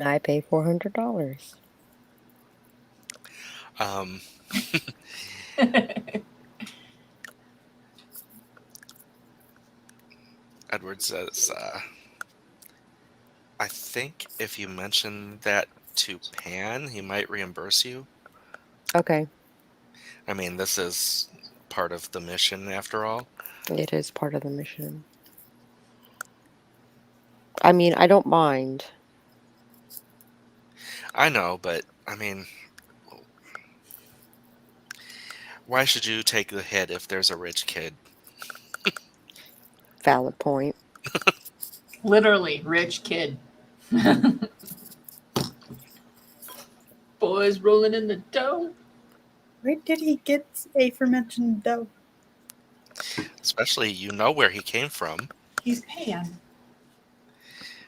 C: I pay $400.
A: Edward says, I think if you mention that to Pan, he might reimburse you.
C: Okay.
A: I mean, this is part of the mission after all.
C: It is part of the mission. I mean, I don't mind.
A: I know, but I mean, why should you take the hit if there's a rich kid?
C: Valid point.
B: Literally, rich kid. Boys rolling in the dough.
D: Where did he get aforementioned dough?
A: Especially, you know where he came from.
B: He's Pan.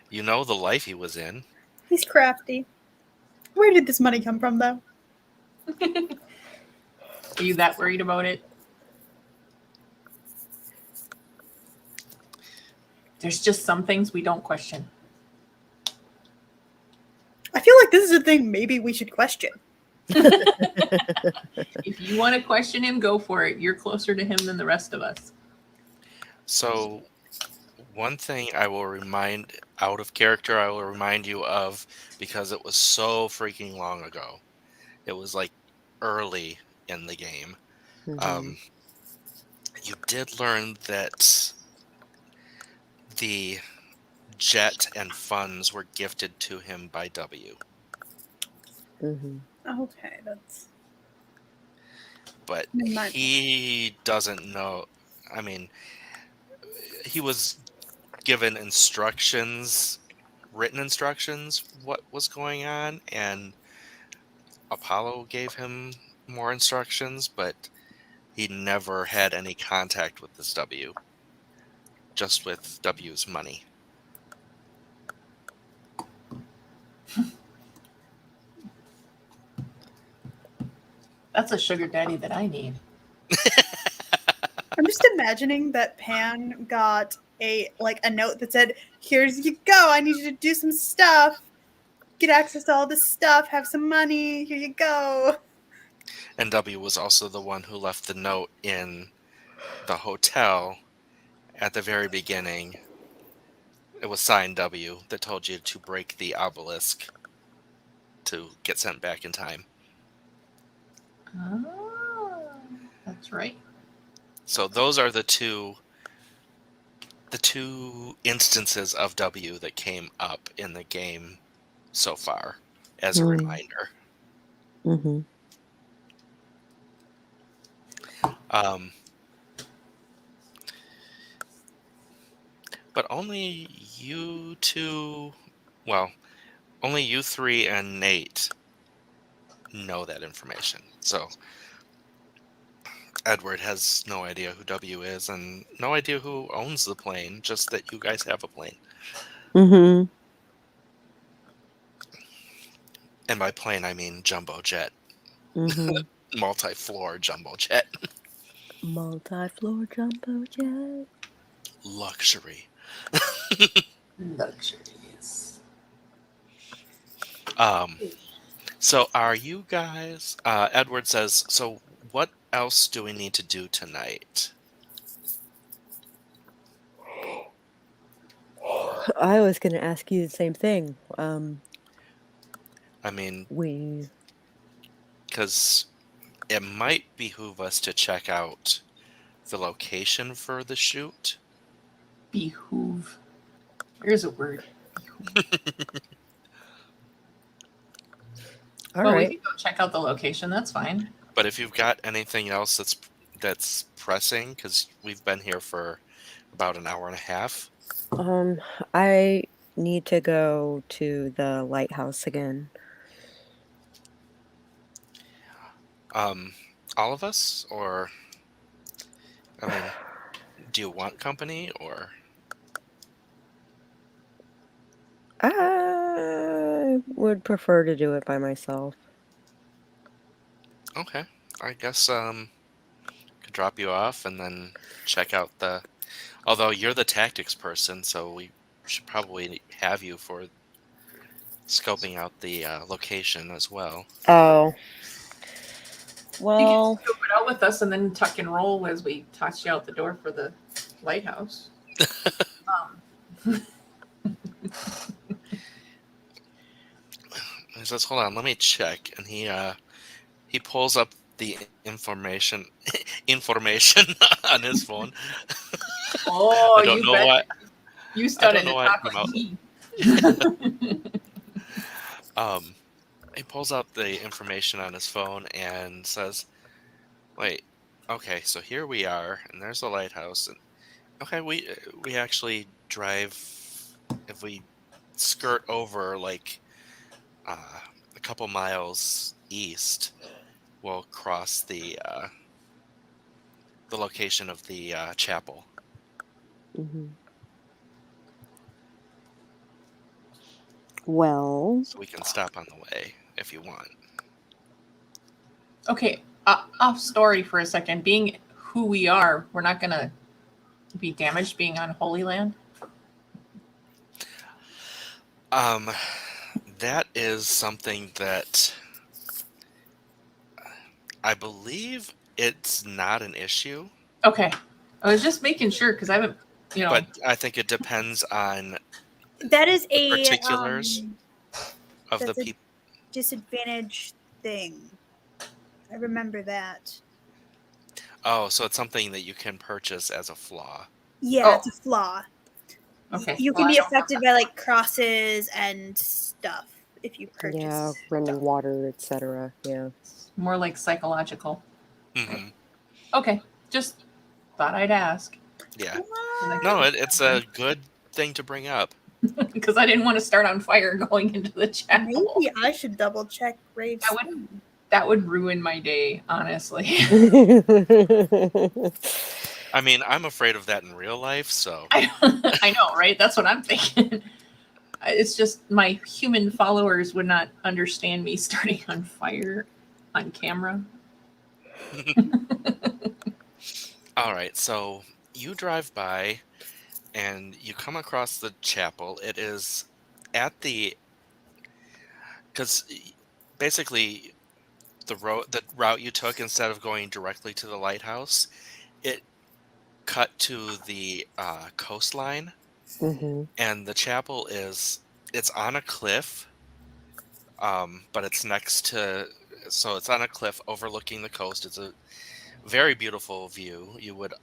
A: You know the life he was in.
D: He's crafty. Where did this money come from, though?
B: Are you that worried about it? There's just some things we don't question.
D: I feel like this is a thing maybe we should question.
B: If you want to question him, go for it. You're closer to him than the rest of us.
A: So, one thing I will remind out of character, I will remind you of, because it was so freaking long ago. It was like early in the game.
C: Mhm.
A: You did learn that the jet and funds were gifted to him by W.
C: Mm-hmm.
D: Okay, that's.
A: But
D: Might-
A: he doesn't know. I mean, he was given instructions, written instructions, what was going on, and Apollo gave him more instructions, but he never had any contact with this W, just with W's money.
B: That's a sugar daddy that I need.
D: I'm just imagining that Pan got a note that said, "Here's you go. I need you to do some stuff. Get access to all this stuff. Have some money. Here you go."
A: And W was also the one who left the note in the hotel at the very beginning. It was signed W that told you to break the obelisk to get sent back in time.
B: Oh, that's right.
A: So those are the two instances of W that came up in the game so far as a reminder.
C: Mm-hmm.
A: But only you two, well, only you three and Nate know that information. So Edward has no idea who W is and no idea who owns the plane, just that you guys have a plane.
C: Mm-hmm.
A: And by plane, I mean jumbo jet.
C: Mm-hmm.
A: Multi-floor jumbo jet.
C: Multi-floor jumbo jet.
A: Luxury.
B: Luxuries.
A: So are you guys, Edward says, so what else do we need to do tonight?
C: I was going to ask you the same thing.
A: I mean,
C: We.
A: because it might behoove us to check out the location for the shoot.
B: Behoove. There's a word.
C: All
B: Well,
C: right.
B: we can go check out the location. That's fine.
A: But if you've got anything else that's pressing, because we've been here for about an hour and a half.
C: I need to go to the lighthouse again.
A: All of us, or I mean, do you want company, or?
C: I would prefer to do it by myself.
A: Okay, I guess could drop you off and then check out the. Although you're the tactics person, so we should probably have you for scoping out the location as well.
C: Oh.
B: You
C: Well,
B: can scope it out with us and then tuck and roll as we toss you out the door for the lighthouse.
A: He says, "Hold on, let me check," and he pulls up the information on his phone.
B: Oh,
A: I don't know why.
B: You started to
A: know why
B: talk
A: it
B: like
A: came
B: me.
A: He pulls up the information on his phone and says, "Wait, okay, so here we are, and there's the lighthouse. And okay, we actually drive if we skirt over like a couple miles east, we'll cross the location of the chapel."
C: mhm. Well,
A: So we can stop on the way if you want.
B: Okay, off story for a second. Being who we are, we're not going to be damaged being on Holy Land.
A: That is something that I believe it's not an issue.
B: Okay, I was just making sure because I haven't,
A: But I think it depends on
D: That is
A: the
D: a
A: particulars of the
D: that's a
A: people.
D: disadvantage thing. I remember that.
A: Oh, so it's something that you can purchase as a flaw.
D: Yeah,
B: Oh.
D: it's a flaw.
B: Okay.
D: You
B: well,
D: can
B: I
D: be
B: don't have
D: affected
B: that.
D: by like crosses and stuff if you purchase.
C: Yeah, running water, etc. Yeah.
B: More like psychological.
A: Hmm.
B: Okay. Just thought I'd ask.
A: Yeah.
D: What?
A: No, it's a good thing to bring up.
B: Because I didn't want to start on fire going into the chapel.
D: Maybe I should double check Rave's.
B: That would ruin my day, honestly.
A: I mean, I'm afraid of that in real life, so
B: I know, right? That's what I'm thinking. It's just my human followers would not understand me starting on fire on camera.
A: all right. So you drive by and you come across the chapel. It is at the because basically the route you took, instead of going directly to the lighthouse, it cut to the coastline,
C: hmm
A: and the chapel it's on a cliff, but it's next to so it's on a cliff overlooking the coast. It's a very beautiful view. You would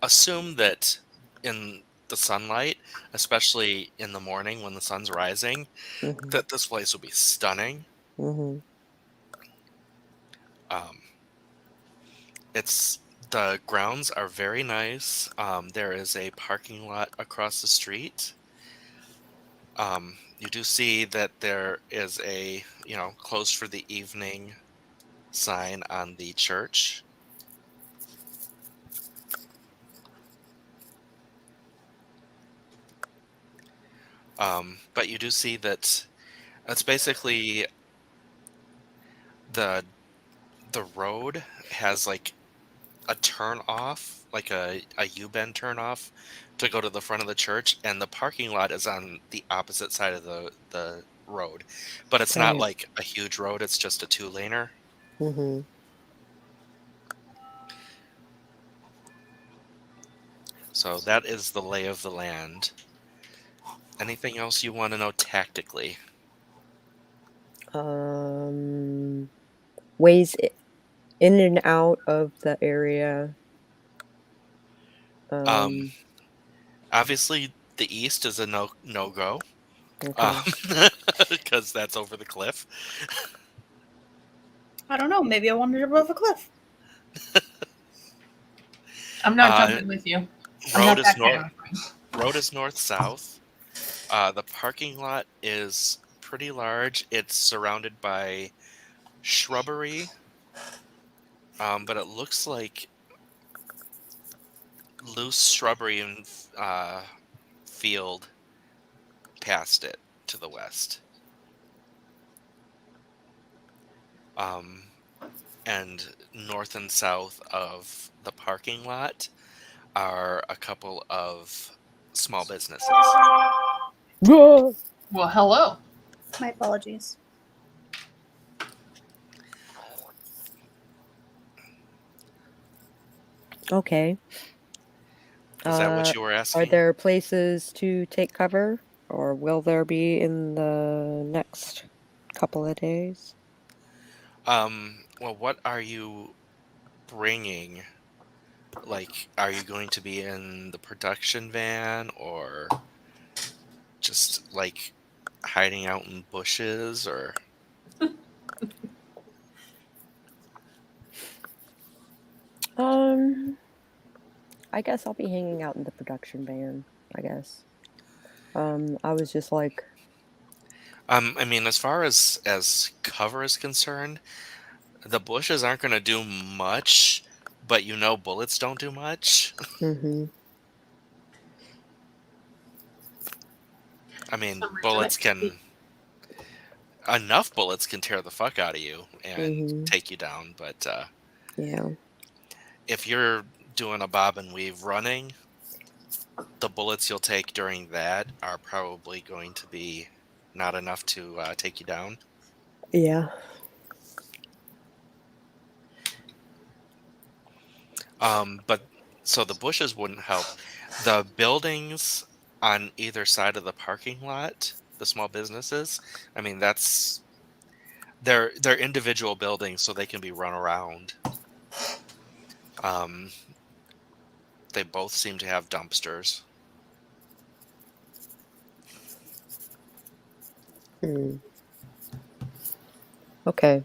A: assume that in the sunlight, especially in the morning when the sun's rising,
C: hmm
A: that this place would be stunning.
C: hmm
A: Um, it's the grounds are very nice. There is a parking lot across the street. You do see that there is a closed for the evening sign on the church. But you do see that it's basically the the road has like a turn off, like a U-bend turn off to go to the front of the church, and the parking lot is on the opposite side of the road. But it's not
C: Okay.
A: like a huge road, it's just a two-laner.
C: hmm
A: So that is the lay of the land. Anything else you want to know tactically?
C: Ways in and out of the area.
A: Um, Obviously the east is a no go.
C: Okay.
A: Because that's over the cliff.
D: I don't know. Maybe I wanted to jump off a cliff.
B: I'm not
A: Uh,
B: jumping with you. I'm
A: road
B: not
A: is
B: that
A: north.
B: kind of friend.
A: Road is north-south. The parking lot is pretty large. It's surrounded by shrubbery, but it looks like loose shrubbery and field past it to the west. And north and south of the parking lot are a couple of small businesses.
C: Whoa!
B: Well, hello.
D: My apologies.
C: Okay.
A: Is that what you were
C: Are
A: asking?
C: there places to take cover, or will there be in the next couple of days?
A: Well, what are you bringing? Like, are you going to be in the production van, or just like hiding out in bushes, or
C: I guess I'll be hanging out in the production van, I guess. I was just like,
A: I mean, as far as cover is concerned, the bushes aren't going to do much, but bullets don't do much.
C: mm-hmm,
A: I mean,
B: Some
A: bullets
B: reject.
A: enough bullets can tear the fuck out of you and
C: mm-hmm,
A: take you down, but
C: yeah.
A: if you're doing a bob and weave running, the bullets you'll take during that are probably going to be not enough to take you down.
C: Yeah.
A: But so the bushes wouldn't help. The buildings on either side of the parking lot, the small businesses, I mean, they're individual buildings, so they can be run around. They both seem to have dumpsters.
C: Okay.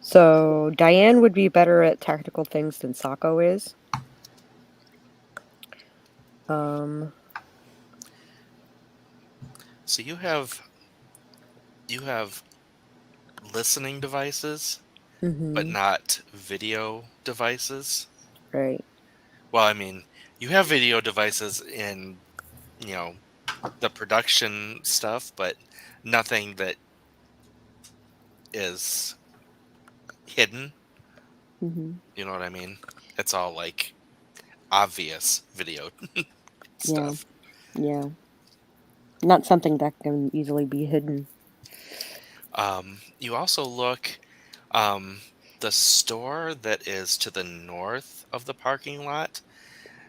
C: So Diane would be better at tactical things than Sako is.
A: So you have listening devices, but not video devices.
C: Right.
A: Well, I mean, you have video devices in, the production stuff, but nothing that is hidden. You know what I mean? It's all like obvious video stuff.
C: Yeah. Not something that can easily be hidden.
A: You also look, the store that is to the north of the parking lot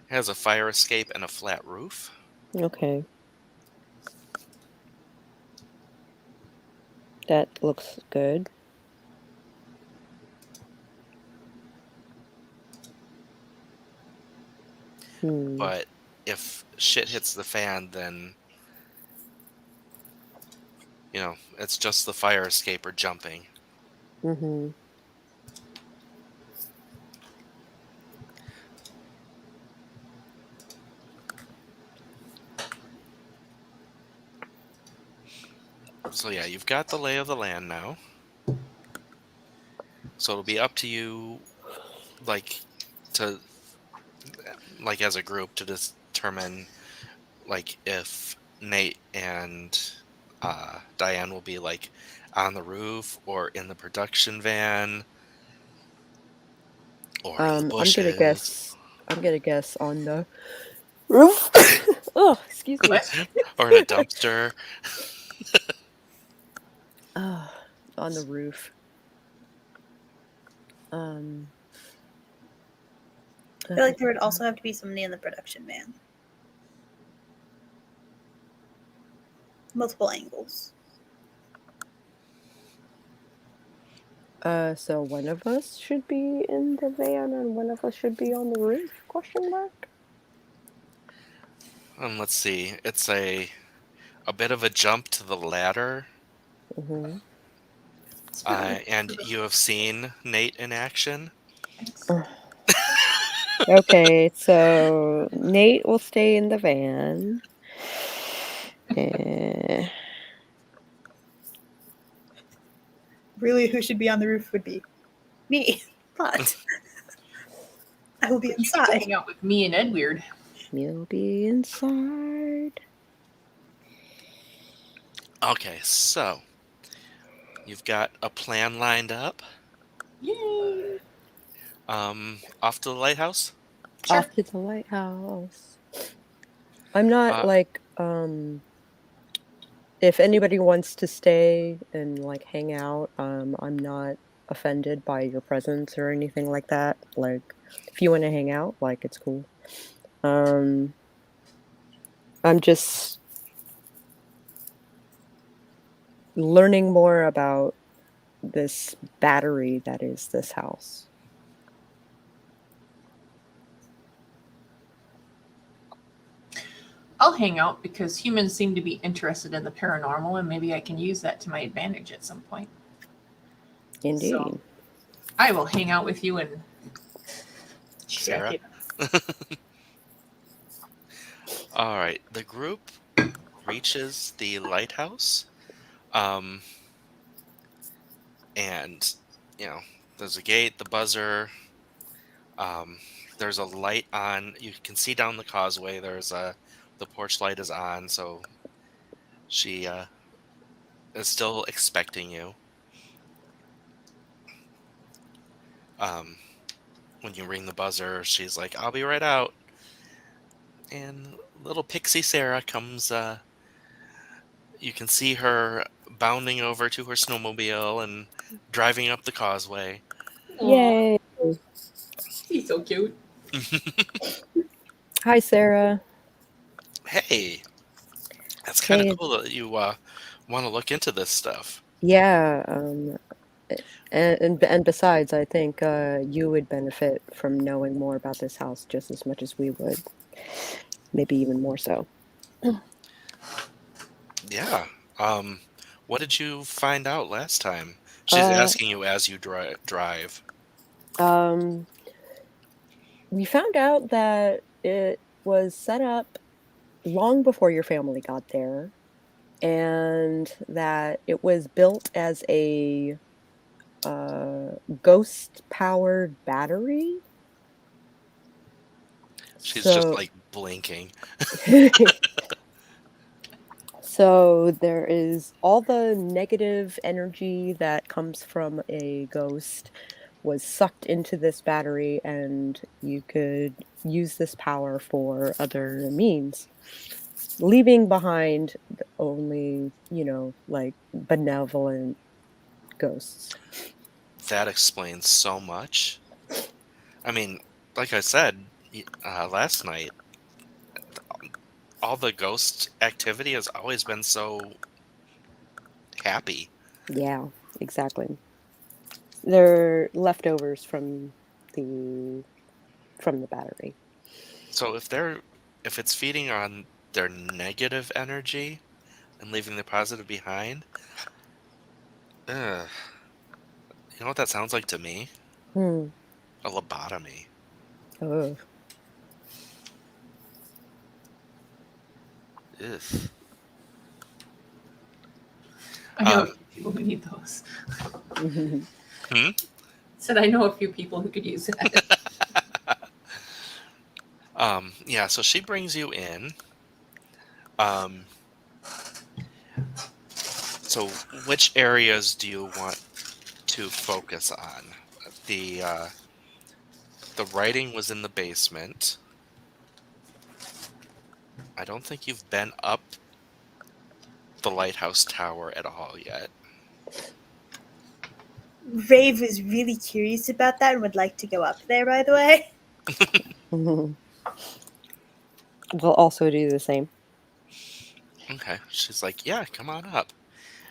A: has a fire escape and a flat roof.
C: Okay. That looks good.
A: But if shit hits the fan, then it's just the fire escape or jumping. So yeah, you've got the lay of the land now. So it'll be up to you, as a group to determine, if Nate and Diane will be on the roof or in the production van or in the bushes.
C: I'm gonna guess on the roof. Oh, excuse me.
A: Or in a dumpster.
C: On the roof.
D: I feel like there would also have to be somebody in the production van. Multiple angles.
C: So one of us should be in the van and one of us should be on the roof? Question mark.
A: Let's see. It's a bit of a jump to the ladder. And you have seen Nate in action.
C: Okay, so Nate will stay in the van.
D: Really, who should be on the roof would be me, but I will be inside.
B: Hang out with me and Edward.
C: You'll be inside.
A: Okay, so you've got a plan lined up.
B: Yay!
A: Off to the lighthouse?
B: Sure.
C: Off to the lighthouse. I'm not if anybody wants to stay and hang out, I'm not offended by your presence or anything like that. If you want to hang out, it's cool. I'm just learning more about this battery that is this house.
B: I'll hang out because humans seem to be interested in the paranormal, and maybe I can use that to my advantage at some point.
C: Indeed.
B: So, I will hang out with you and
A: Sarah. All right, the group reaches the lighthouse, and there's a gate, the buzzer. There's a light on. You can see down the causeway. The porch light is on, so she is still expecting you. When you ring the buzzer, she's like, "I'll be right out." And little pixie Sarah comes. You can see her bounding over to her snowmobile and driving up the causeway.
C: Yay!
B: He's so cute.
C: Hi, Sarah.
A: Hey, that's kind of cool that you want to look into this stuff.
C: Yeah, And besides, I think you would benefit from knowing more about this house just as much as we would, maybe even more so.
A: Yeah. What did you find out last time? She's
C: Uh,
A: asking you as you drive.
C: um, we found out that it was set up long before your family got there, and that it was built as a ghost-powered battery.
A: She's just
C: So,
A: like blinking.
C: so there is all the negative energy that comes from a ghost was sucked into this battery, and you could use this power for other means, leaving behind only, like benevolent ghosts.
A: That explains so much. I mean, like I said last night, all the ghost activity has always been so happy.
C: Yeah, exactly. They're leftovers from the battery.
A: So if it's feeding on their negative energy and leaving the positive behind, ugh, you know what that sounds like to me?
C: Hmm.
A: A lobotomy.
C: Oh.
A: Ugh.
B: I know a
A: Um,
B: few people who need those.
A: hmm?
B: Said I know a few people who could use that.
A: Yeah, so she brings you in. Um, so which areas do you want to focus on? The the writing was in the basement. I don't think you've been up the lighthouse tower at all yet.
D: Rave is really curious about that and would like to go up there, by the way.
C: We'll also do the same.
A: Okay. She's like, yeah, come on up.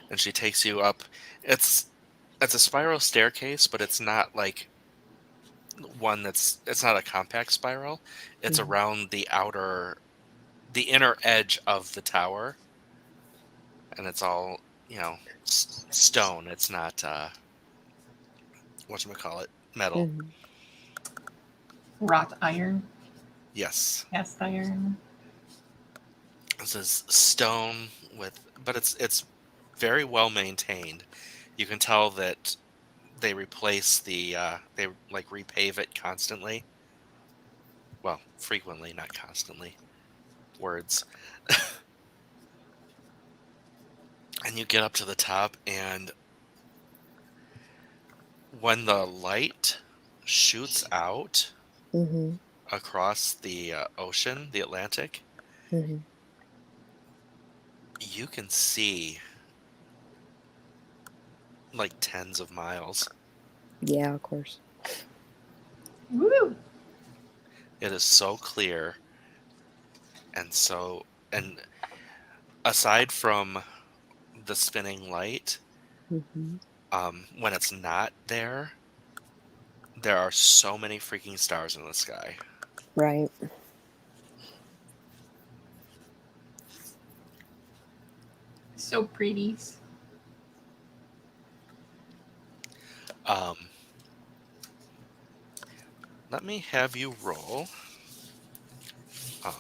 A: And she takes you up. It's a spiral staircase, but it's not like it's not a compact spiral. It's
C: Mhm.
A: around the inner edge of the tower, and it's all, stone. It's not whatchamacallit, metal.
C: Mhm.
B: Wrought iron,
A: Yes.
B: cast iron.
A: This is stone but it's very well maintained. You can tell that they replace they like repave it constantly. Well, frequently, not constantly. Words. And you get up to the top, and when the light shoots out
C: Mhm.
A: across the ocean, the Atlantic,
C: Mhm.
A: you can see like tens of miles.
C: Yeah, of course.
B: Woo!
A: It is so clear, and aside from the spinning light,
C: Mhm.
A: when it's not there, there are so many freaking stars in the sky.
C: Right.
B: So pretty.
A: Um, Let me have you roll. Um,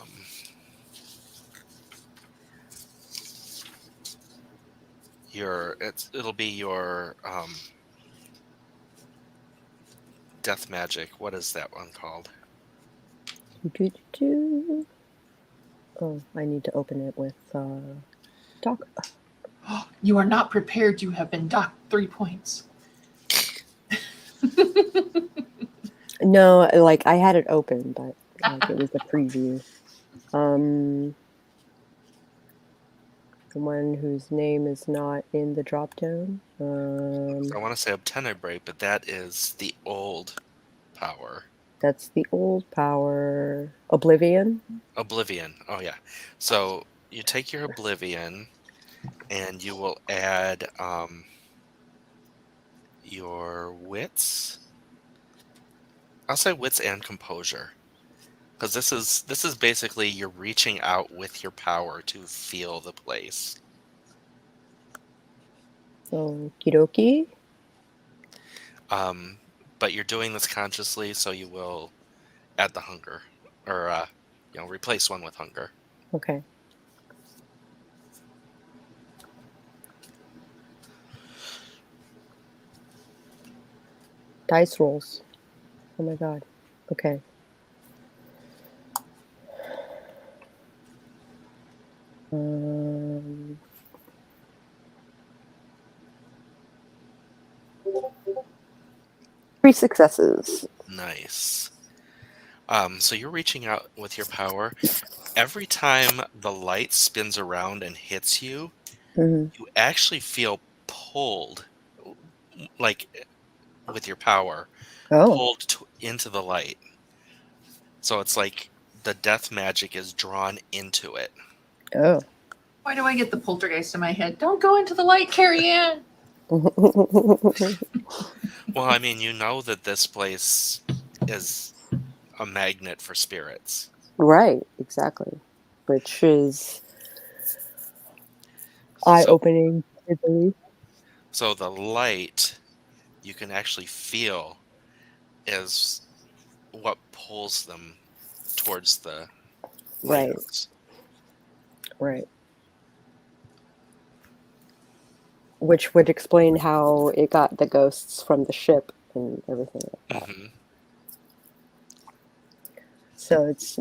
A: it'll be your death magic. What is that one called?
C: Do-do-do-do. Oh, I need to open it with talk.
B: You are not prepared. You have been docked 3 points.
C: No, like I had it open, but like it was a preview. The one whose name is not in the drop down.
A: I want to say Obtenebrate, but that is the old power.
C: That's the old power. Oblivion.
A: Oblivion. Oh yeah. So you take your Oblivion, and you will add your wits. I'll say wits and composure, because this is basically you're reaching out with your power to feel the place.
C: Okie dokie.
A: But you're doing this consciously, so you will add the hunger, or replace one with hunger.
C: Okay. Dice rolls. Oh my god. Okay. Three successes.
A: Nice. So you're reaching out with your power. Every time the light spins around and hits you,
C: Mm-hmm.
A: you actually feel pulled, like with your power,
C: Oh.
A: pulled into the light. So it's like the death magic is drawn into it.
C: Oh.
B: Why do I get the poltergeist in my head? Don't go into the light, Carrie Ann.
A: Well, I mean, you know that this place is a magnet for spirits.
C: Right, exactly. Which is eye-opening, I believe.
A: So the light you can actually feel is what pulls them towards the
C: Right.
A: lighthouse.
C: Right. Which would explain how it got the ghosts from the ship and everything like that.
A: Mm-hmm.
C: So it's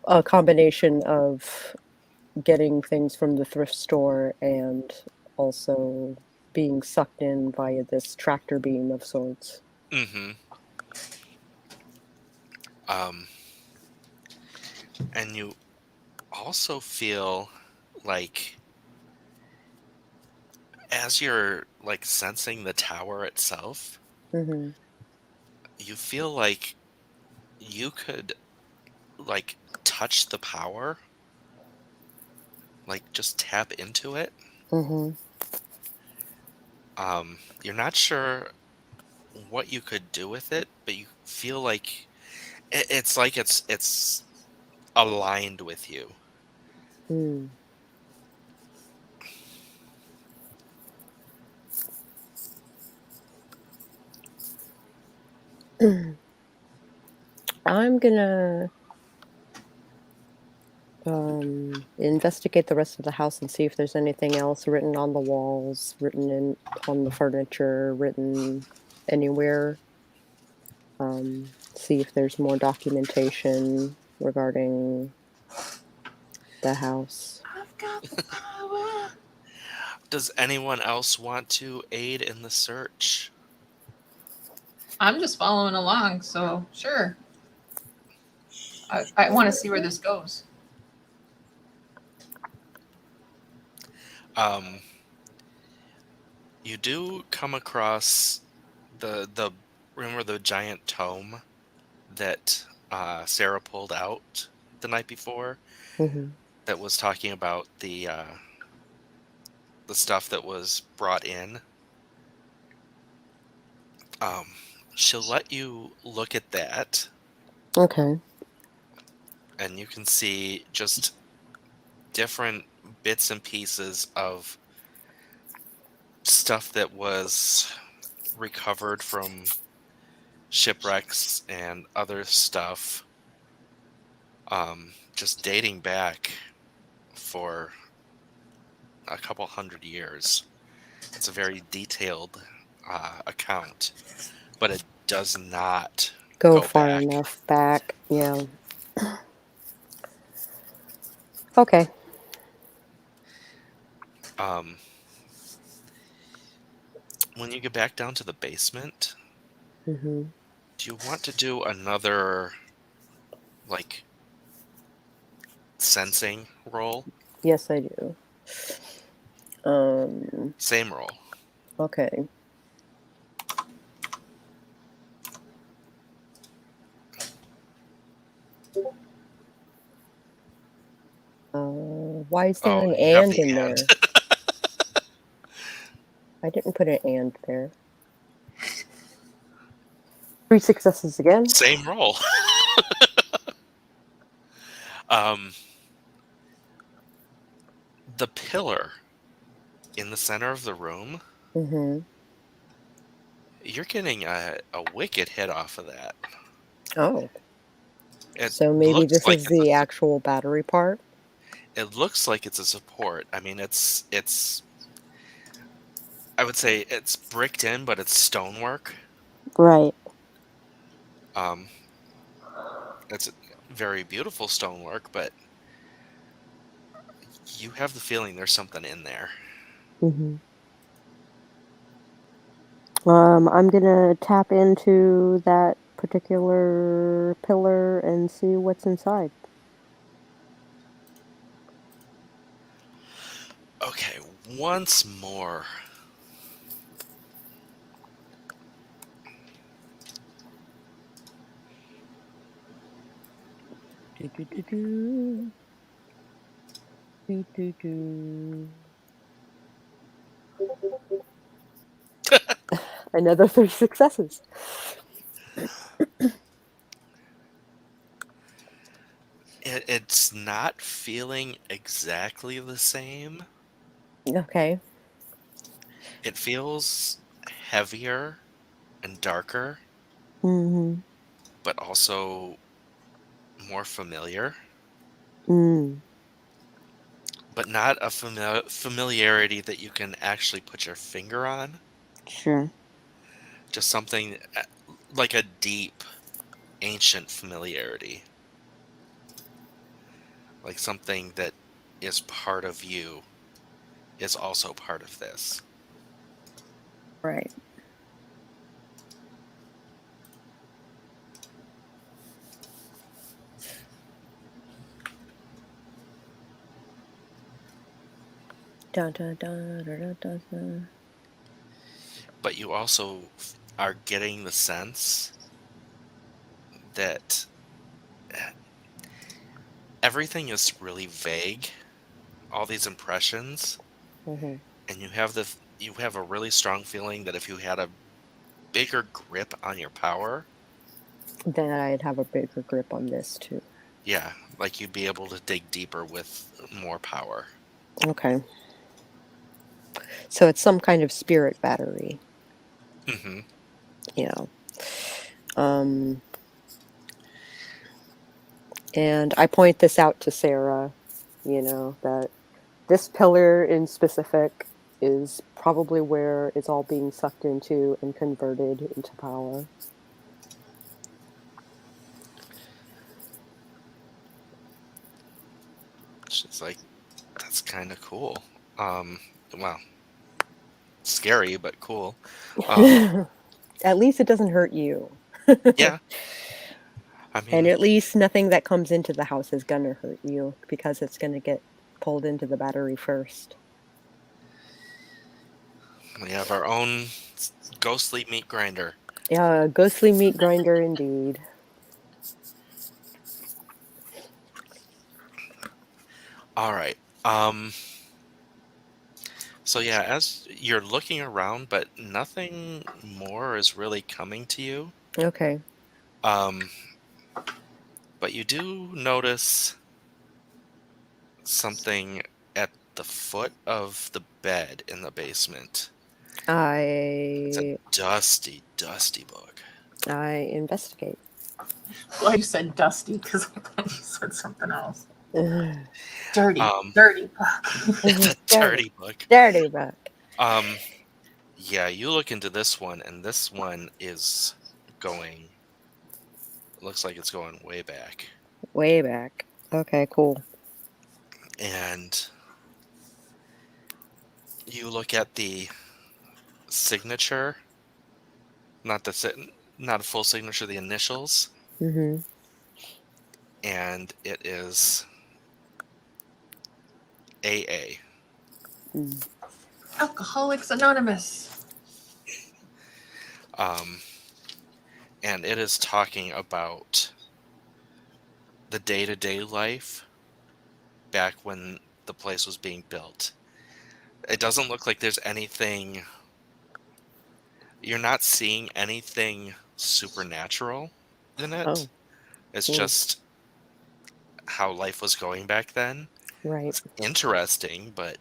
C: a combination of getting things from the thrift store and also being sucked in via this tractor beam of sorts.
A: Mm-hmm. And you also feel like as you're like sensing the tower itself,
C: Mm-hmm.
A: you feel like you could like touch the power, like just tap into it.
C: Mm-hmm.
A: You're not sure what you could do with it, but you feel like it's like it's aligned with you.
C: Mm. I'm gonna investigate the rest of the house and see if there's anything else written on the walls, written on the furniture, written anywhere. See if there's more documentation regarding the house.
B: I've got the power.
A: Does anyone else want to aid in the search?
B: I'm just following along, so sure. I want to see where this goes.
A: You do come across the remember the giant tome that Sarah pulled out the night before,
C: Mm-hmm.
A: that was talking about the stuff that was brought in. She'll let you look at that,
C: Okay.
A: and you can see just different bits and pieces of stuff that was recovered from shipwrecks and other stuff, just dating back for a couple hundred years. It's a very detailed account, but it does not
C: Go
A: go
C: far
A: back.
C: enough back. Yeah. Okay.
A: When you get back down to the basement,
C: Mm-hmm.
A: do you want to do another like sensing roll?
C: Yes, I do.
A: Same roll.
C: Okay. Why is there an
A: You have
C: and
A: the
C: in
A: and.
C: there? I didn't put an and there. 3 successes again.
A: Same roll. The pillar in the center of the room,
C: Mm-hmm.
A: you're getting a wicked hit off of that.
C: Oh,
A: It
C: so maybe
A: looks
C: this
A: like
C: is
A: it's a
C: the actual battery part?
A: it looks like it's a support. I mean, it's I would say it's bricked in, but it's stonework.
C: Right.
A: Um, it's very beautiful stonework, but you have the feeling there's something in there.
C: Mm-hmm. I'm gonna tap into that particular pillar and see what's inside.
A: Okay, once more.
C: Do-do-do-do. Do-do-do. Another 3 successes.
A: It's not feeling exactly the same.
C: Okay.
A: It feels heavier and darker,
C: Mm-hmm.
A: but also more familiar.
C: Mm.
A: But not a familiarity that you can actually put your finger on.
C: Sure.
A: Just something like a deep, ancient familiarity. Like something that is part of you is also part of this.
C: Right. Dun, dun, dun, dun, dun, dun, dun.
A: But you also are getting the sense that everything is really vague. All these impressions,
C: Mhm.
A: and you have a really strong feeling that if you had a bigger grip on your power,
C: Then I'd have a bigger grip on this too.
A: yeah, like you'd be able to dig deeper with more power.
C: Okay. So it's some kind of spirit battery,
A: Hmm.
C: you know. Um, and I point this out to Sarah, that this pillar in specific is probably where it's all being sucked into and converted into power.
A: She's like, that's kind of cool. Well, scary but cool.
C: At least it doesn't hurt you.
A: Yeah, I
C: And
A: mean,
C: at least nothing that comes into the house is gonna hurt you because it's gonna get pulled into the battery first.
A: we have our own ghostly meat grinder.
C: Yeah, ghostly meat grinder indeed.
A: All right. So yeah, as you're looking around, but nothing more is really coming to you.
C: Okay.
A: Um, but you do notice something at the foot of the bed in the basement. It's a
C: I
A: dusty, dusty book.
C: investigate.
B: Well, you said dusty because I thought you said something else.
C: Ugh.
B: Dirty,
A: Um,
B: dirty book.
A: it's a dirty book.
C: Dirty book.
A: Yeah, you look into this one, and this one is going. Looks like it's going way back.
C: Way back. Okay, cool.
A: And you look at the signature, not not a full signature, the initials,
C: Mm-hmm.
A: and it is AA.
C: Mm.
B: Alcoholics Anonymous.
A: And it is talking about the day-to-day life back when the place was being built. It doesn't look like there's anything. You're not seeing anything supernatural in it.
C: Oh.
A: It's
C: Hmm.
A: just how life was going back then.
C: Right.
A: It's interesting, but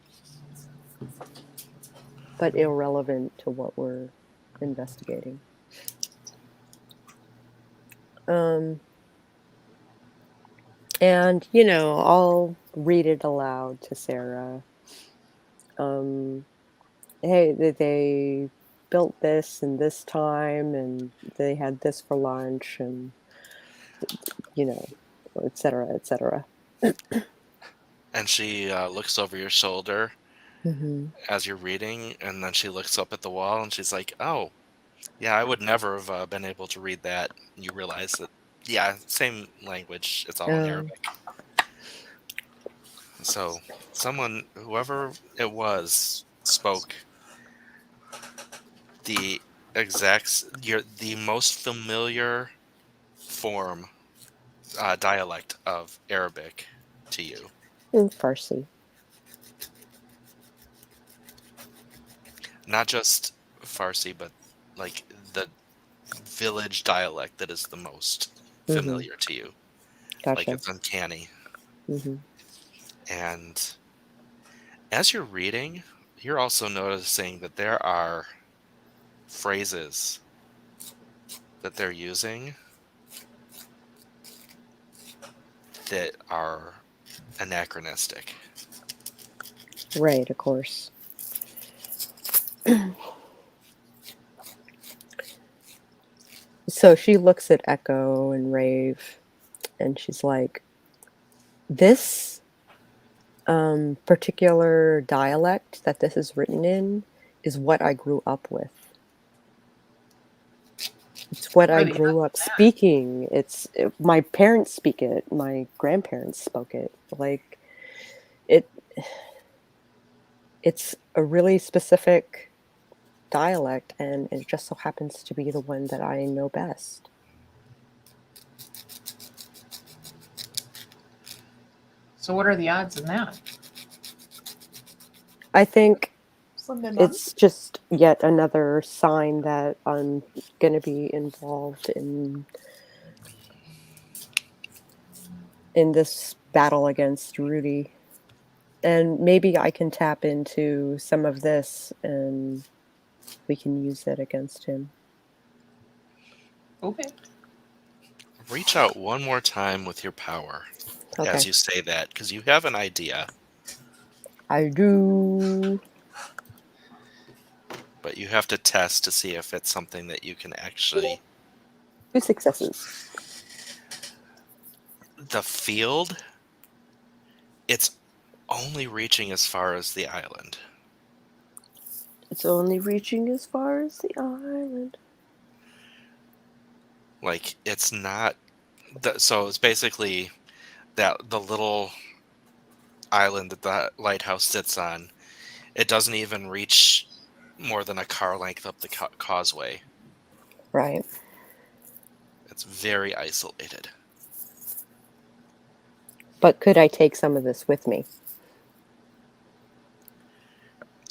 C: Irrelevant to what we're investigating. And, I'll read it aloud to Sarah. Hey, they built this in this time, and they had this for lunch, and, et cetera, et cetera.
A: and she looks over your shoulder
C: Mm-hmm.
A: as you're reading, and then she looks up at the wall, and she's like, "Oh, yeah, I would never have been able to read that." You realize that, yeah, same language. It's all in Arabic. So whoever it was, spoke the the most familiar form, dialect of Arabic to you.
C: In Farsi.
A: Not just Farsi, but like the village dialect that is the most familiar to you. Like
C: Gotcha.
A: it's uncanny.
C: Mm-hmm.
A: And as you're reading, you're also noticing that there are phrases that they're using that are anachronistic.
C: Right, of course. So she looks at Echo and Rave, and she's like, this particular dialect that this is written in is what I grew up with. It's what I
B: Really?
C: grew up speaking. My parents speak it. My grandparents spoke it. Like, it's a really specific dialect, and it just so happens to be the one that I know best.
B: So what are the odds in that?
C: I think
D: Slim to none.
C: it's just yet another sign that I'm going to be involved in this battle against Rudy. And maybe I can tap into some of this and we can use it against him.
B: Okay.
A: Reach out one more time with your power
C: Okay.
A: as you say that, because you have an idea,
C: I do.
A: but you have to test to see if it's something that you can actually.
C: 2 successes.
A: The field, it's only reaching as far as the island.
C: It's only reaching as far as the island.
A: Like, it's not. So it's basically that the little island that the lighthouse sits on, it doesn't even reach more than a car length up the causeway.
C: Right.
A: It's very isolated.
C: But could I take some of this with me?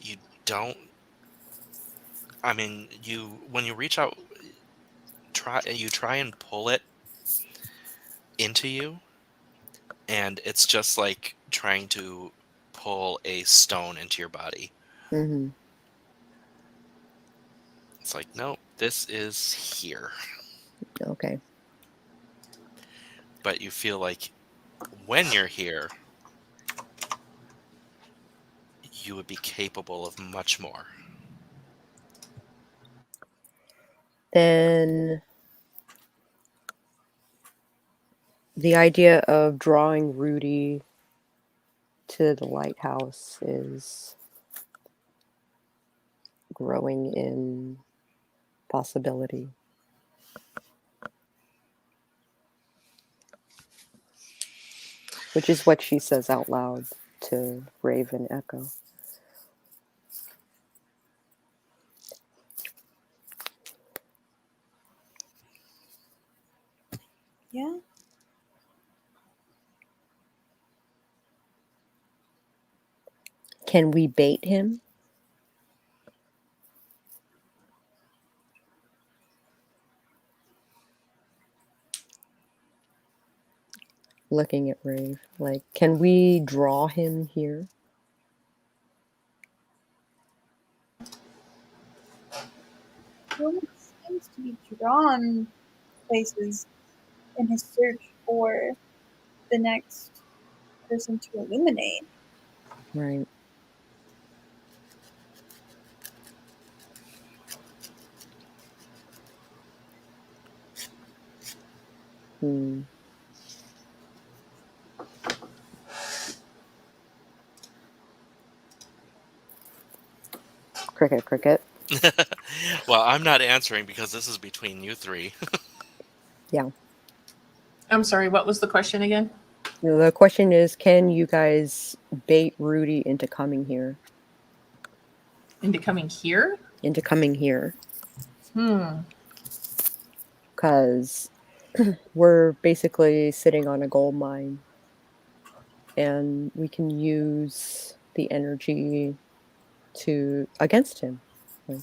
A: You don't. I mean, when you reach out, try and pull it into you, and it's just like trying to pull a stone into your body.
C: Mm-hmm.
A: It's like, no, this is here.
C: Okay.
A: But you feel like when you're here, you would be capable of much more.
C: Then the idea of drawing Rudy to the lighthouse is growing in possibility. Which is what she says out loud to Rave and Echo.
D: Yeah.
C: Can we bait him? looking at Rave. Like, can we draw him here?
D: He only seems to be drawn places in his search for the next person to illuminate.
C: Right. Hmm. Cricket, cricket.
A: Well, I'm not answering because this is between you three.
C: Yeah.
B: I'm sorry, what was the question again?
C: The question is, can you guys bait Rudy into coming here?
B: Into coming here?
C: Into coming here? Because we're basically sitting on a gold mine, and we can use the energy against him. Like,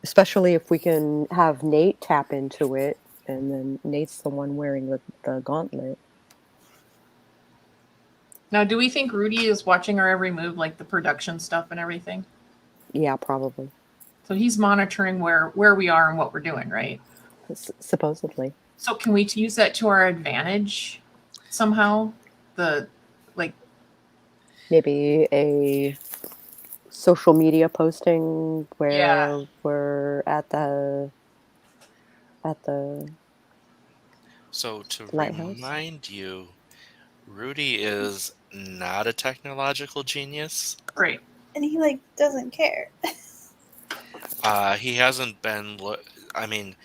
C: especially if we can have Nate tap into it, and then Nate's the one wearing the gauntlet.
B: Now, do we think Rudy is watching our every move, like the production stuff and everything?
C: Yeah, probably.
B: So he's monitoring where we are and what we're doing, right?
C: Supposedly.
B: So can we use that to our advantage somehow?
C: Maybe a social media posting where
B: Yeah.
C: we're at the
A: So to
C: lighthouse.
A: remind you, Rudy is not a technological genius.
B: Right.
D: And he doesn't care.
A: He hasn't been. I mean,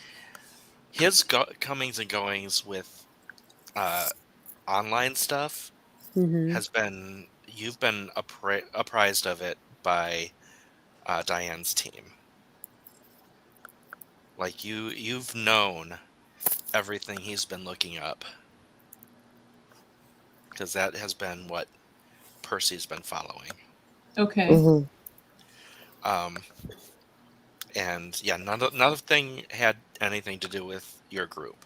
A: his comings and goings with online stuff
C: Mm-hmm.
A: has been. You've been apprised of it by Diane's team. Like you've known everything he's been looking up, because that has been what Percy's been following.
B: Okay.
C: Mm-hmm.
A: And yeah, nothing had anything to do with your group.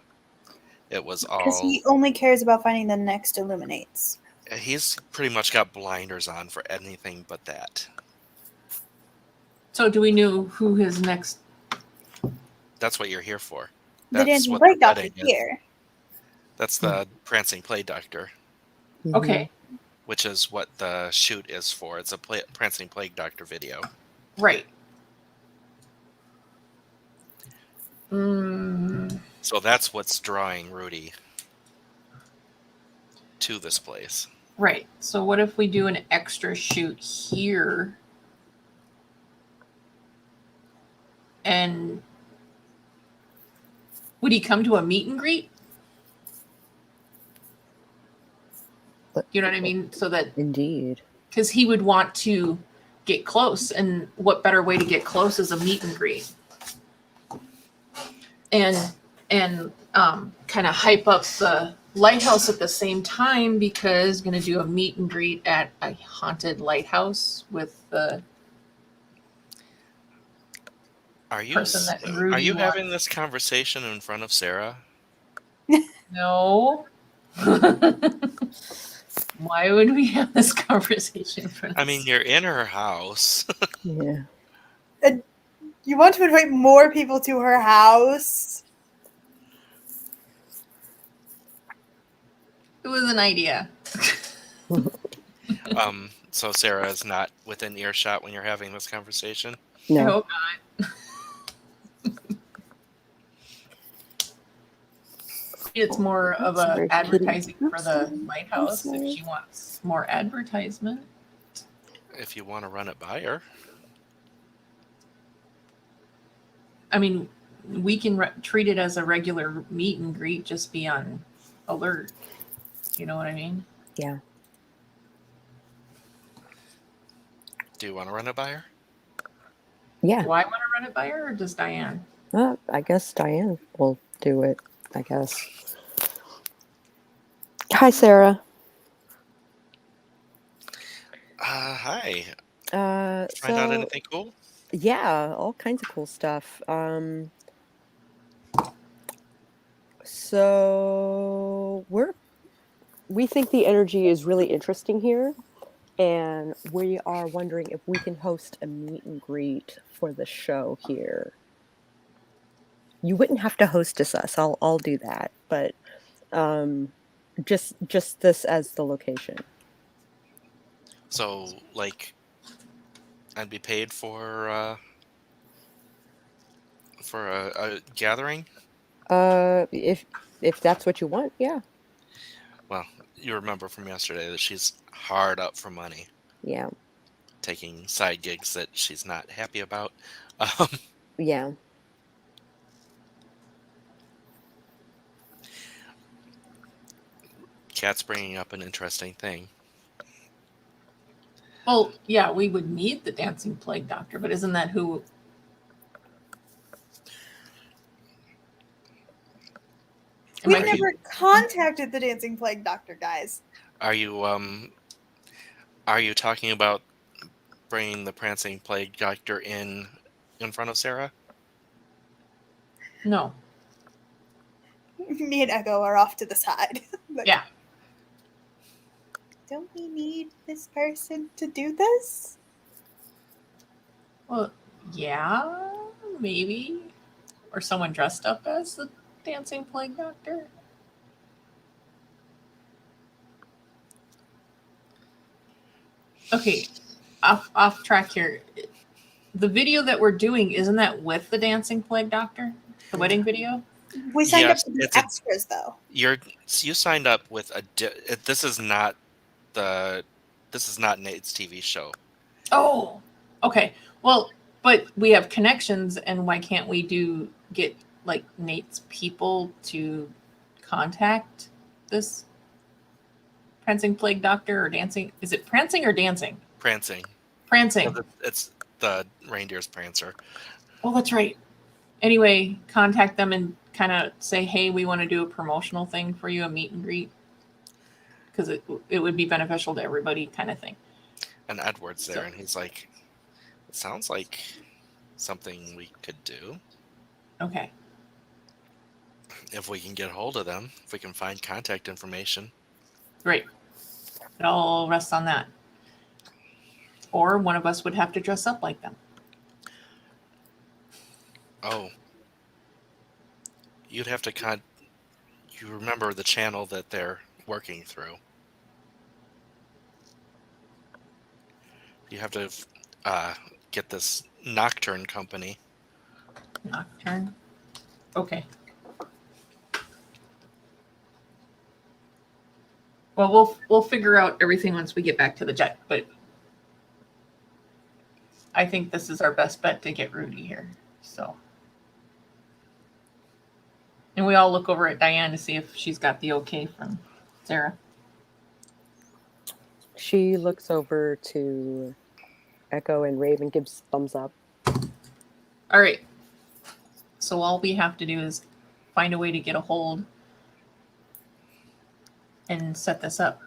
A: It was
D: Because
A: all.
D: he only cares about finding the next illuminates.
A: He's pretty much got blinders on for anything but that.
B: So do we know who his next?
A: That's what you're here for.
D: The
A: That's
D: dancing
A: what
D: plague
A: the
D: doctor's
A: wedding is.
D: here.
A: That's the prancing plague doctor,
C: Mm-hmm.
B: Okay.
A: which is what the shoot is for. It's a prancing plague doctor video.
B: Right.
A: So that's what's drawing Rudy to this place.
B: Right. So what if we do an extra shoot here? And would he come to a meet and greet? You know what I mean? So that,
C: Indeed.
B: because he would want to get close, and what better way to get close is a meet and greet, and kind of hype up the lighthouse at the same time, because going to do a meet and greet at a haunted lighthouse with the person that Rudy
A: Are you
B: wants.
A: having this conversation in front of Sarah?
B: No. Why would we have this conversation?
A: I mean, you're in her house.
C: Yeah.
D: You want to invite more people to her house?
B: It was an idea.
A: So Sarah is not within earshot when you're having this conversation?
B: I
C: No.
B: hope not. It's more of
C: Sorry,
B: a advertising
C: kitty.
B: for the lighthouse
C: I'm sorry.
B: if she wants more advertisement.
A: If you want to run it by her.
B: I mean, we can treat it as a regular meet and greet, just be on alert. You know what I mean?
C: Yeah.
A: Do you want to run it by her?
C: Yeah.
B: Do I want to run it by her, or does Diane?
C: I guess Diane will do it, I guess. Hi, Sarah.
A: Hi.
C: So,
A: Find out anything cool?
C: yeah, all kinds of cool stuff. So we think the energy is really interesting here, and we are wondering if we can host a meet and greet for the show here. You wouldn't have to hostess us. I'll do that, but just this as the location.
A: So, like, I'd be paid for a gathering.
C: If that's what you want, yeah.
A: Well, you remember from yesterday that she's hard up for money,
C: Yeah.
A: taking side gigs that she's not happy about. Um,
C: Yeah.
A: Kat's bringing up an interesting thing.
B: Well, yeah, we would need the dancing plague doctor, but isn't that who?
D: We've never contacted the dancing plague doctor, guys.
A: Are you talking about bringing the prancing plague doctor in front of Sarah?
B: No.
D: Me and Echo are off to the side. Like,
B: Yeah.
D: don't we need this person to do this?
B: Well, yeah, maybe. Or someone dressed up as the dancing plague doctor. Okay, off track here. The video that we're doing, isn't that with the dancing plague doctor? The wedding video?
D: We signed
A: Yes,
D: up to be
A: it's a-
D: extras, though.
A: You signed up with this is not Nate's TV show.
B: Oh, okay. Well, but we have connections, and why can't we get like Nate's people to contact this prancing plague doctor or dancing? Is it prancing or dancing?
A: Prancing.
B: Prancing.
A: It's the reindeer's prancer.
B: Well, that's right. Anyway, contact them and kind of say, hey, we want to do a promotional thing for you, a meet and greet. Because it would be beneficial to everybody, kind of thing.
A: And Edward's there, and he's like, it sounds like something we could do.
B: Okay.
A: If we can get hold of them, if we can find contact information.
B: Great. It all rests on that. Or one of us would have to dress up like them.
A: Oh. You'd have to you remember the channel that they're working through. You have to get this Nocturne company.
B: Nocturne? Okay. Well, we'll figure out everything once we get back to the jet, but I think this is our best bet to get Rudy here. So, and we all look over at Diane to see if she's got the okay from Sarah.
C: She looks over to Echo and Rave and gives thumbs up.
B: All right. So all we have to do is find a way to get a hold and set this up.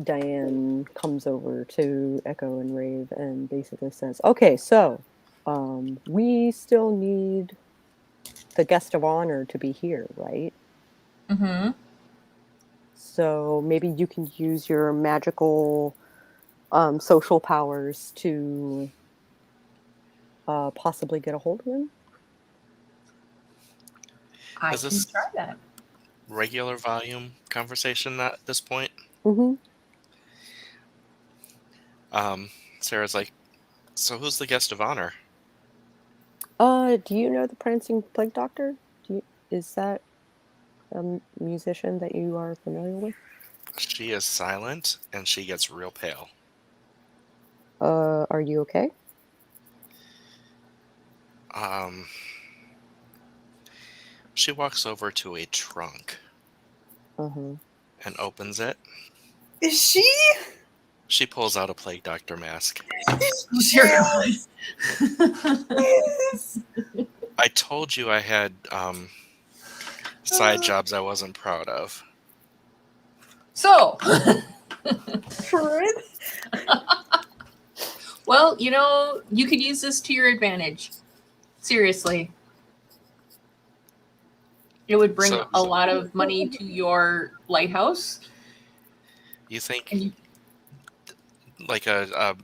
C: Diane comes over to Echo and Rave and basically says, okay, so we still need the guest of honor to be here, right?
B: Mm-hmm.
C: So maybe you can use your magical social powers to possibly get a hold of him.
B: I
A: Is
B: can
A: this
B: try that.
A: regular volume conversation at this point?
C: Mm-hmm.
A: Sarah's like, so who's the guest of honor?
C: Do you know the Prancing Plague Doctor? Is that a musician that you are familiar with?
A: She is silent, and she gets real pale.
C: Are you okay?
A: She walks over to a trunk
C: Uh-huh.
A: and opens it.
D: Is she?
A: She pulls out a plague doctor mask.
D: Yes.
A: I told you I had side jobs I wasn't proud of.
B: So,
D: Truth?
B: well, you could use this to your advantage. Seriously. It would bring
A: So-
B: a lot of money to your lighthouse.
A: You think
B: And you,
A: like a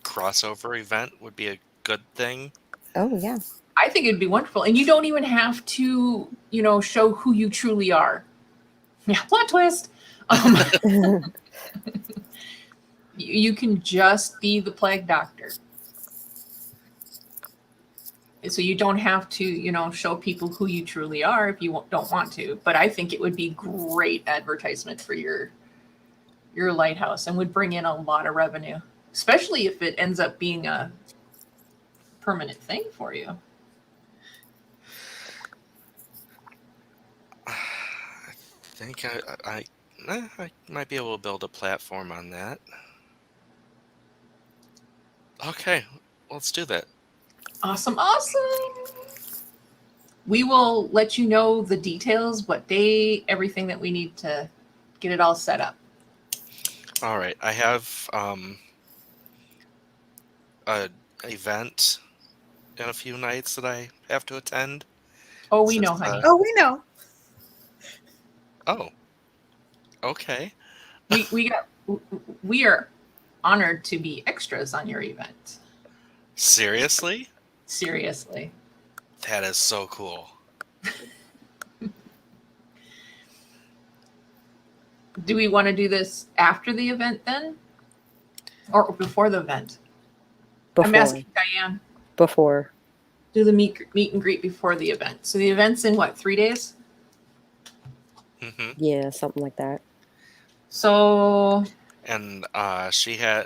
A: crossover event would be a good thing?
C: Oh yeah.
B: I think it'd be wonderful. And you don't even have to, show who you truly are. Yeah, plot twist. You can just be the plague doctor. So you don't have to, show people who you truly are if you don't want to. But I think it would be great advertisement for your lighthouse and would bring in a lot of revenue, especially if it ends up being a permanent thing for you.
A: I think I might be able to build a platform on that. Okay, let's do that.
B: Awesome. We will let you know the details, what day, everything that we need to get it all set up.
A: All right, I have a event in a few nights that I have to attend.
B: Oh, we
A: Since,
B: know, honey.
D: Oh, we know.
A: Oh, okay.
B: We are honored to be extras on your event.
A: Seriously?
B: Seriously.
A: That is so cool.
B: Do we want to do this after the event then? Or before the event? I'm
C: Before.
B: asking Diane.
C: Before.
B: Do the meet and greet before the event. So the event's in what, 3 days?
A: Hmm.
C: Yeah, something like that.
B: So
A: And she had,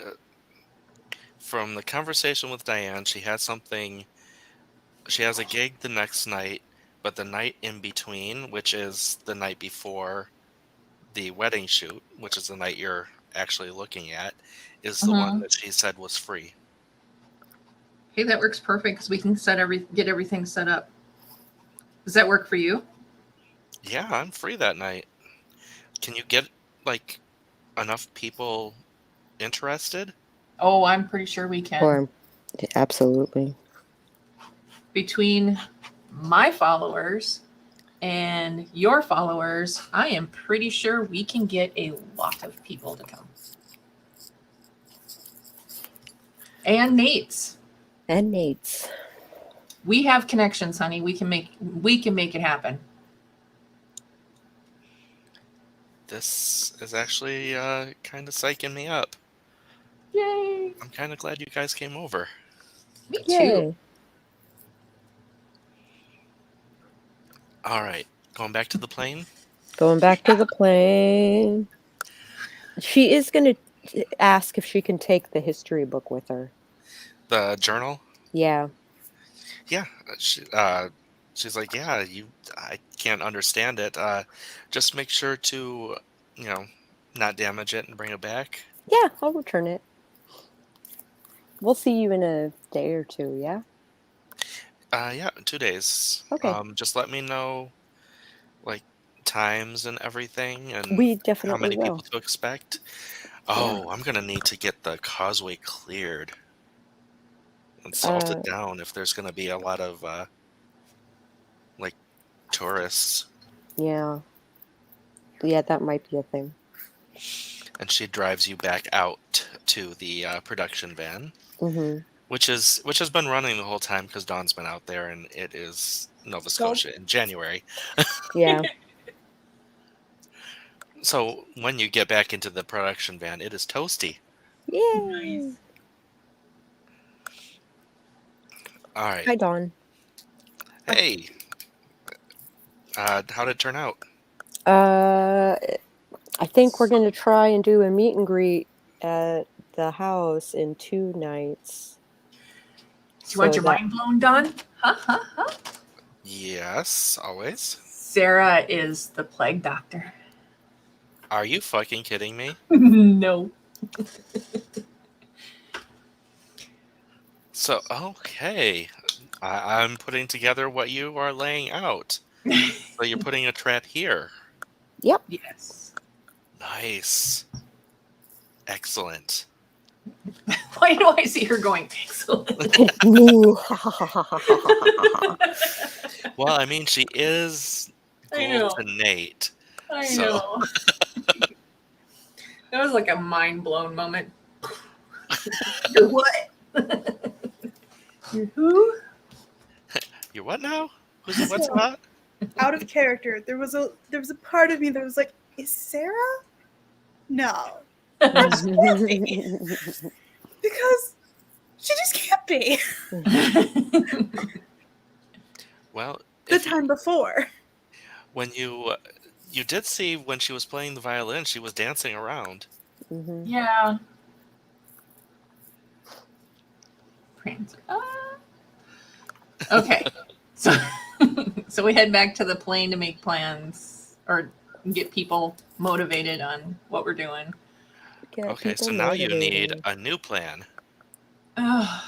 A: from the conversation with Diane, she has a gig the next night, but the night in between, which is the night before the wedding shoot, which is the night you're actually looking at, is the one that she said was free.
B: hey, that works perfect because we can get everything set up. Does that work for you?
A: Yeah, I'm free that night. Can you get like enough people interested?
B: Oh, I'm pretty sure we can.
C: Or absolutely.
B: Between my followers and your followers, I am pretty sure we can get a lot of people to come. And Nate's.
C: And Nate's.
B: We have connections, honey. We can make it happen.
A: This is actually kind of psyching me up.
B: Yay!
A: I'm kind of glad you guys came over.
B: Me too.
C: Yay.
A: All right, going back to the plane.
C: Going back to the plane. She is going to ask if she can take the history book with her.
A: The journal.
C: Yeah.
A: Yeah, she's like, yeah, I can't understand it. Just make sure to, not damage it and bring it back.
C: Yeah, I'll return it. We'll see you in a day or two, yeah?
A: Yeah, 2 days.
C: Okay.
A: Just let me know, like, times and everything, and
C: We
A: how
C: definitely
A: many
C: will.
A: people to expect. Oh, I'm gonna need to get the causeway cleared and salted down if there's gonna be a lot of like tourists.
C: Yeah. Yeah, that might be a thing.
A: And she drives you back out to the production van,
C: Mm-hmm.
A: which has been running the whole time because Dawn's been out there, and it is Nova Scotia in January.
C: Yeah.
A: So when you get back into the production van, it is toasty.
C: Yay.
B: Nice.
A: All right.
C: Hi, Dawn.
A: Hey. How did it turn out?
C: I think we're going to try and do a meet and greet at the house in 2 nights.
B: Do you want your mind blown, Dawn? Huh?
A: Yes, always.
B: Sarah is the plague doctor.
A: Are you fucking kidding me?
B: No.
A: So, okay. I'm putting together what you are laying out. So you're putting a trap here.
C: Yep.
B: Yes.
A: Nice. Excellent.
B: Why do I see her going excellent?
C: Moo.
A: Well, I mean, she is
B: I
A: school
B: know.
A: to Nate.
B: I
A: So-
B: know. That was like a mind blown moment. You're what? You're who?
A: You're what now? What's that?
D: Out of character. There was a part of me that was like, is Sarah? No. Because she just can't be.
A: Well,
D: The time before.
A: when you did see when she was playing the violin, she was dancing around.
C: Mhm.
B: Yeah. Prancer. Ah. Okay. So so we head back to the plane to make plans or get people motivated on what we're doing.
C: Get
A: Okay,
C: people
A: so now you need
C: motivated.
A: a new plan.
B: Ugh.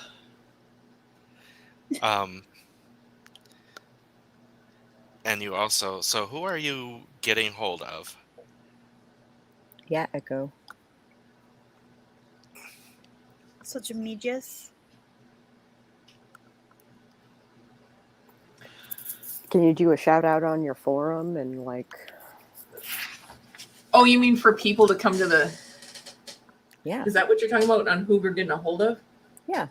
A: And you also, so who are you getting hold of?
C: Yeah, Echo.
D: Such a medius.
C: Can you do a shout out on your forum and like?
B: Oh, you mean for people to come to the?
C: Yeah.
B: Is that what you're talking about on who we're getting a hold of?
C: Yeah.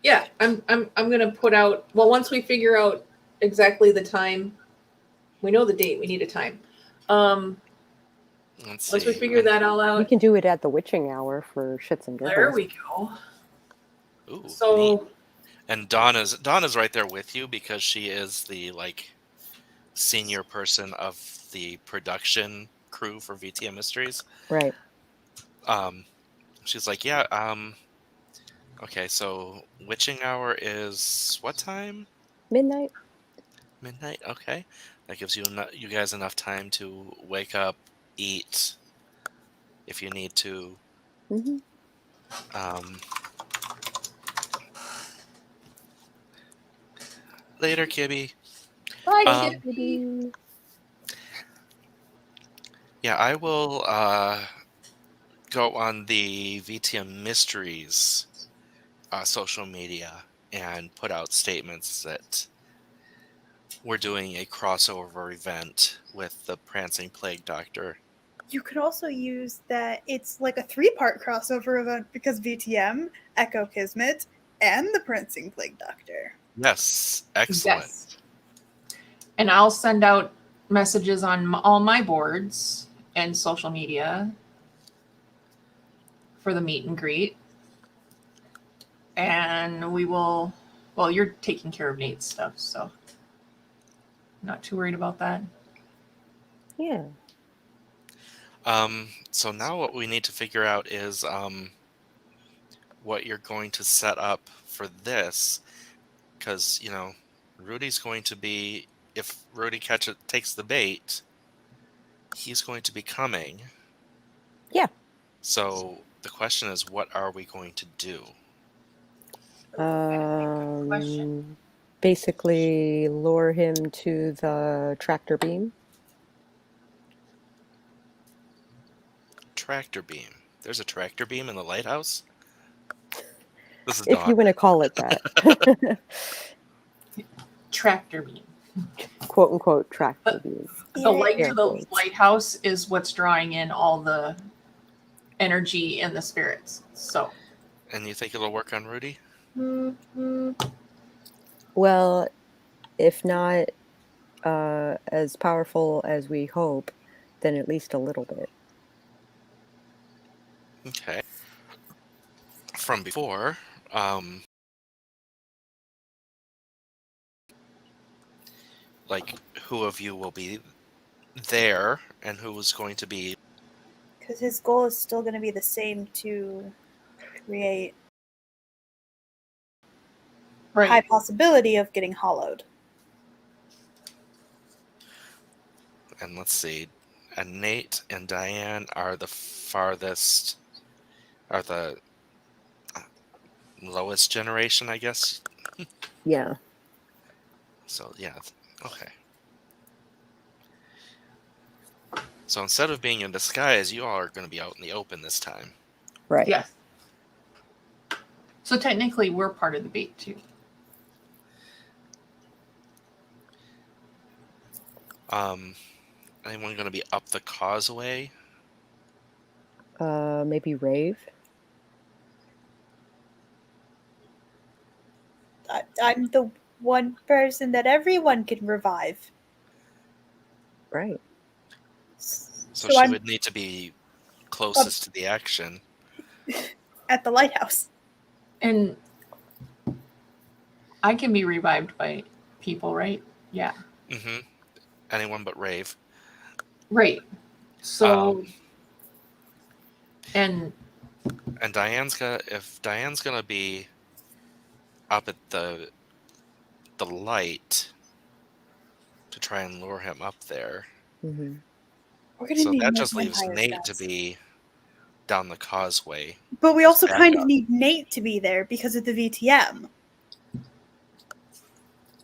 B: Yeah, I'm gonna put out. Well, once we figure out exactly the time, we know the date. We need a time.
A: Let's
B: Once we
A: see.
B: figure that all
C: We
B: out,
C: can do it at the witching hour for shits and giggles.
B: there we go.
A: Ooh, neat.
B: So
A: And Donna's right there with you because she is the senior person of the production crew for VTM Mysteries.
C: Right.
A: She's like, yeah, okay, so witching hour is what time?
C: Midnight.
A: Midnight. Okay, that gives you guys enough time to wake up, eat, if you need to.
C: Mm-hmm.
A: Later, Kibby.
B: bye,
A: Um,
B: Kitty.
A: Yeah, I will go on the VTM Mysteries social media and put out statements that we're doing a crossover event with the Prancing Plague Doctor.
D: You could also use that it's like a 3-part crossover event because VTM, Echo Kismet, and the Prancing Plague Doctor.
A: Yes, excellent.
B: Yes. And I'll send out messages on all my boards and social media for the meet and greet. And we will, well, you're taking care of Nate's stuff, so not too worried about that.
C: Yeah.
A: So now what we need to figure out is what you're going to set up for this, because Rudy's going to be, if Rudy takes the bait, he's going to be coming.
C: Yeah.
A: So the question is, what are we going to do?
B: Question.
C: Basically lure him to the tractor beam.
A: Tractor beam. There's a tractor beam in the lighthouse? This is
C: If
A: Dawn.
C: you want to call it that.
B: Tractor beam.
C: Quote unquote tractor beam.
B: The light
C: Air
B: to the
C: quotes.
B: lighthouse is what's drawing in all the energy and the spirits. So.
A: And you think it'll work on Rudy?
C: Well, if not as powerful as we hope, then at least a little bit.
A: Okay. From before, who of you will be there and who is going to be...
D: Because his goal is still going to be the same, to create
B: Right.
D: high possibility of getting hollowed.
A: And let's see. And Nate and Diane are the farthest, are the lowest generation, I guess.
C: Yeah.
A: So, yeah. Okay. So instead of being in disguise, you all are going to be out in the open this time.
C: Right.
B: Yes. So technically, we're part of the bait, too.
A: Anyone going to be up the causeway?
C: Maybe Rave.
D: I'm the one person that everyone can revive.
C: Right.
A: So,
D: So
A: she
D: I'm
A: would need to be closest to the action.
D: at the lighthouse.
B: And I can be revived by people, right? Yeah.
A: Mm-hmm. Anyone but Rave.
B: Right. So,
A: And if Diane's gonna be up at the light to try and lure him up there,
C: Mm-hmm.
D: We're gonna
A: so
D: need
A: that
D: more
A: just leaves
D: vampires,
A: Nate to
D: guys.
A: be down the causeway.
D: But we
A: as
D: also kind of
A: backup.
D: need Nate to be there because of the VTM.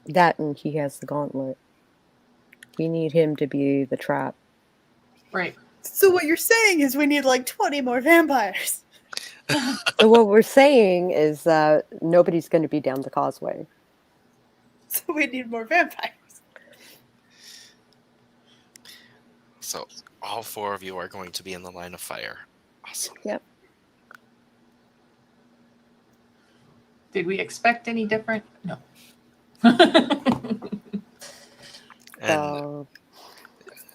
C: That and he has the gauntlet. We need him to be the trap.
B: right.
D: So what you're saying is we need like 20 more vampires.
C: So what we're saying is that nobody's going to be down the causeway.
D: So we need more vampires.
A: So all 4 of you are going to be in the line of fire. Awesome.
C: Yep.
B: Did we expect any different? No.
A: And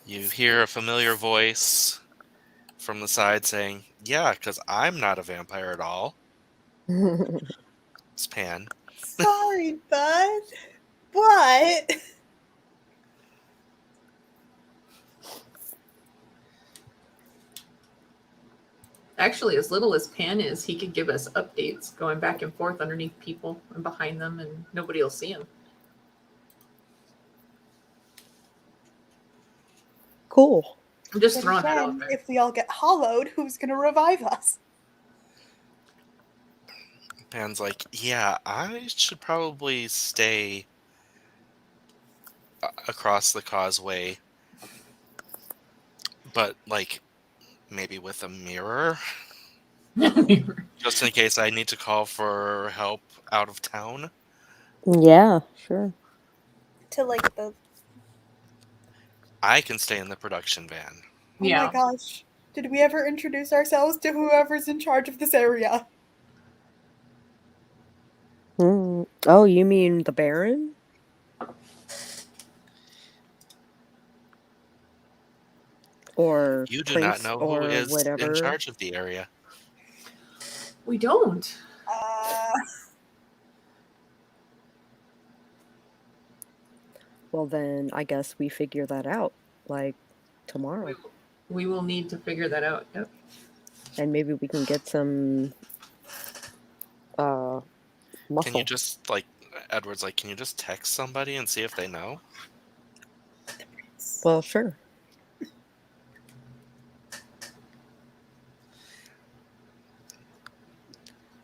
A: you hear a familiar voice from the side saying, "Yeah, because I'm not a vampire at all." It's Pan.
D: Sorry, bud. But
B: Actually, as little as Pan is, he could give us updates going back and forth underneath people and behind them, and nobody will see him.
C: Cool.
B: I'm just
D: then
B: throwing that
D: again,
B: out there.
D: if we all get hollowed, who's gonna revive us?
A: Pan's like, "Yeah, I should probably stay across the causeway, but like maybe with a mirror, just in case I need to call for help out of town."
C: Yeah, sure.
D: To like the
A: I can stay in the production van.
D: Oh my gosh. Did we ever introduce ourselves to whoever's in charge of this area?
C: Oh, you mean the Baron? Or
A: You do
C: Prince
A: not know who
C: or
A: is in
C: whatever?
A: charge of the area.
B: We don't.
C: Well, then I guess we figure that out, like, tomorrow.
B: We will need to figure that out. Yep.
C: And maybe we can get some muscle.
A: Can you just, like, Edward's like, can you just text somebody and see if they know?
C: Well, sure.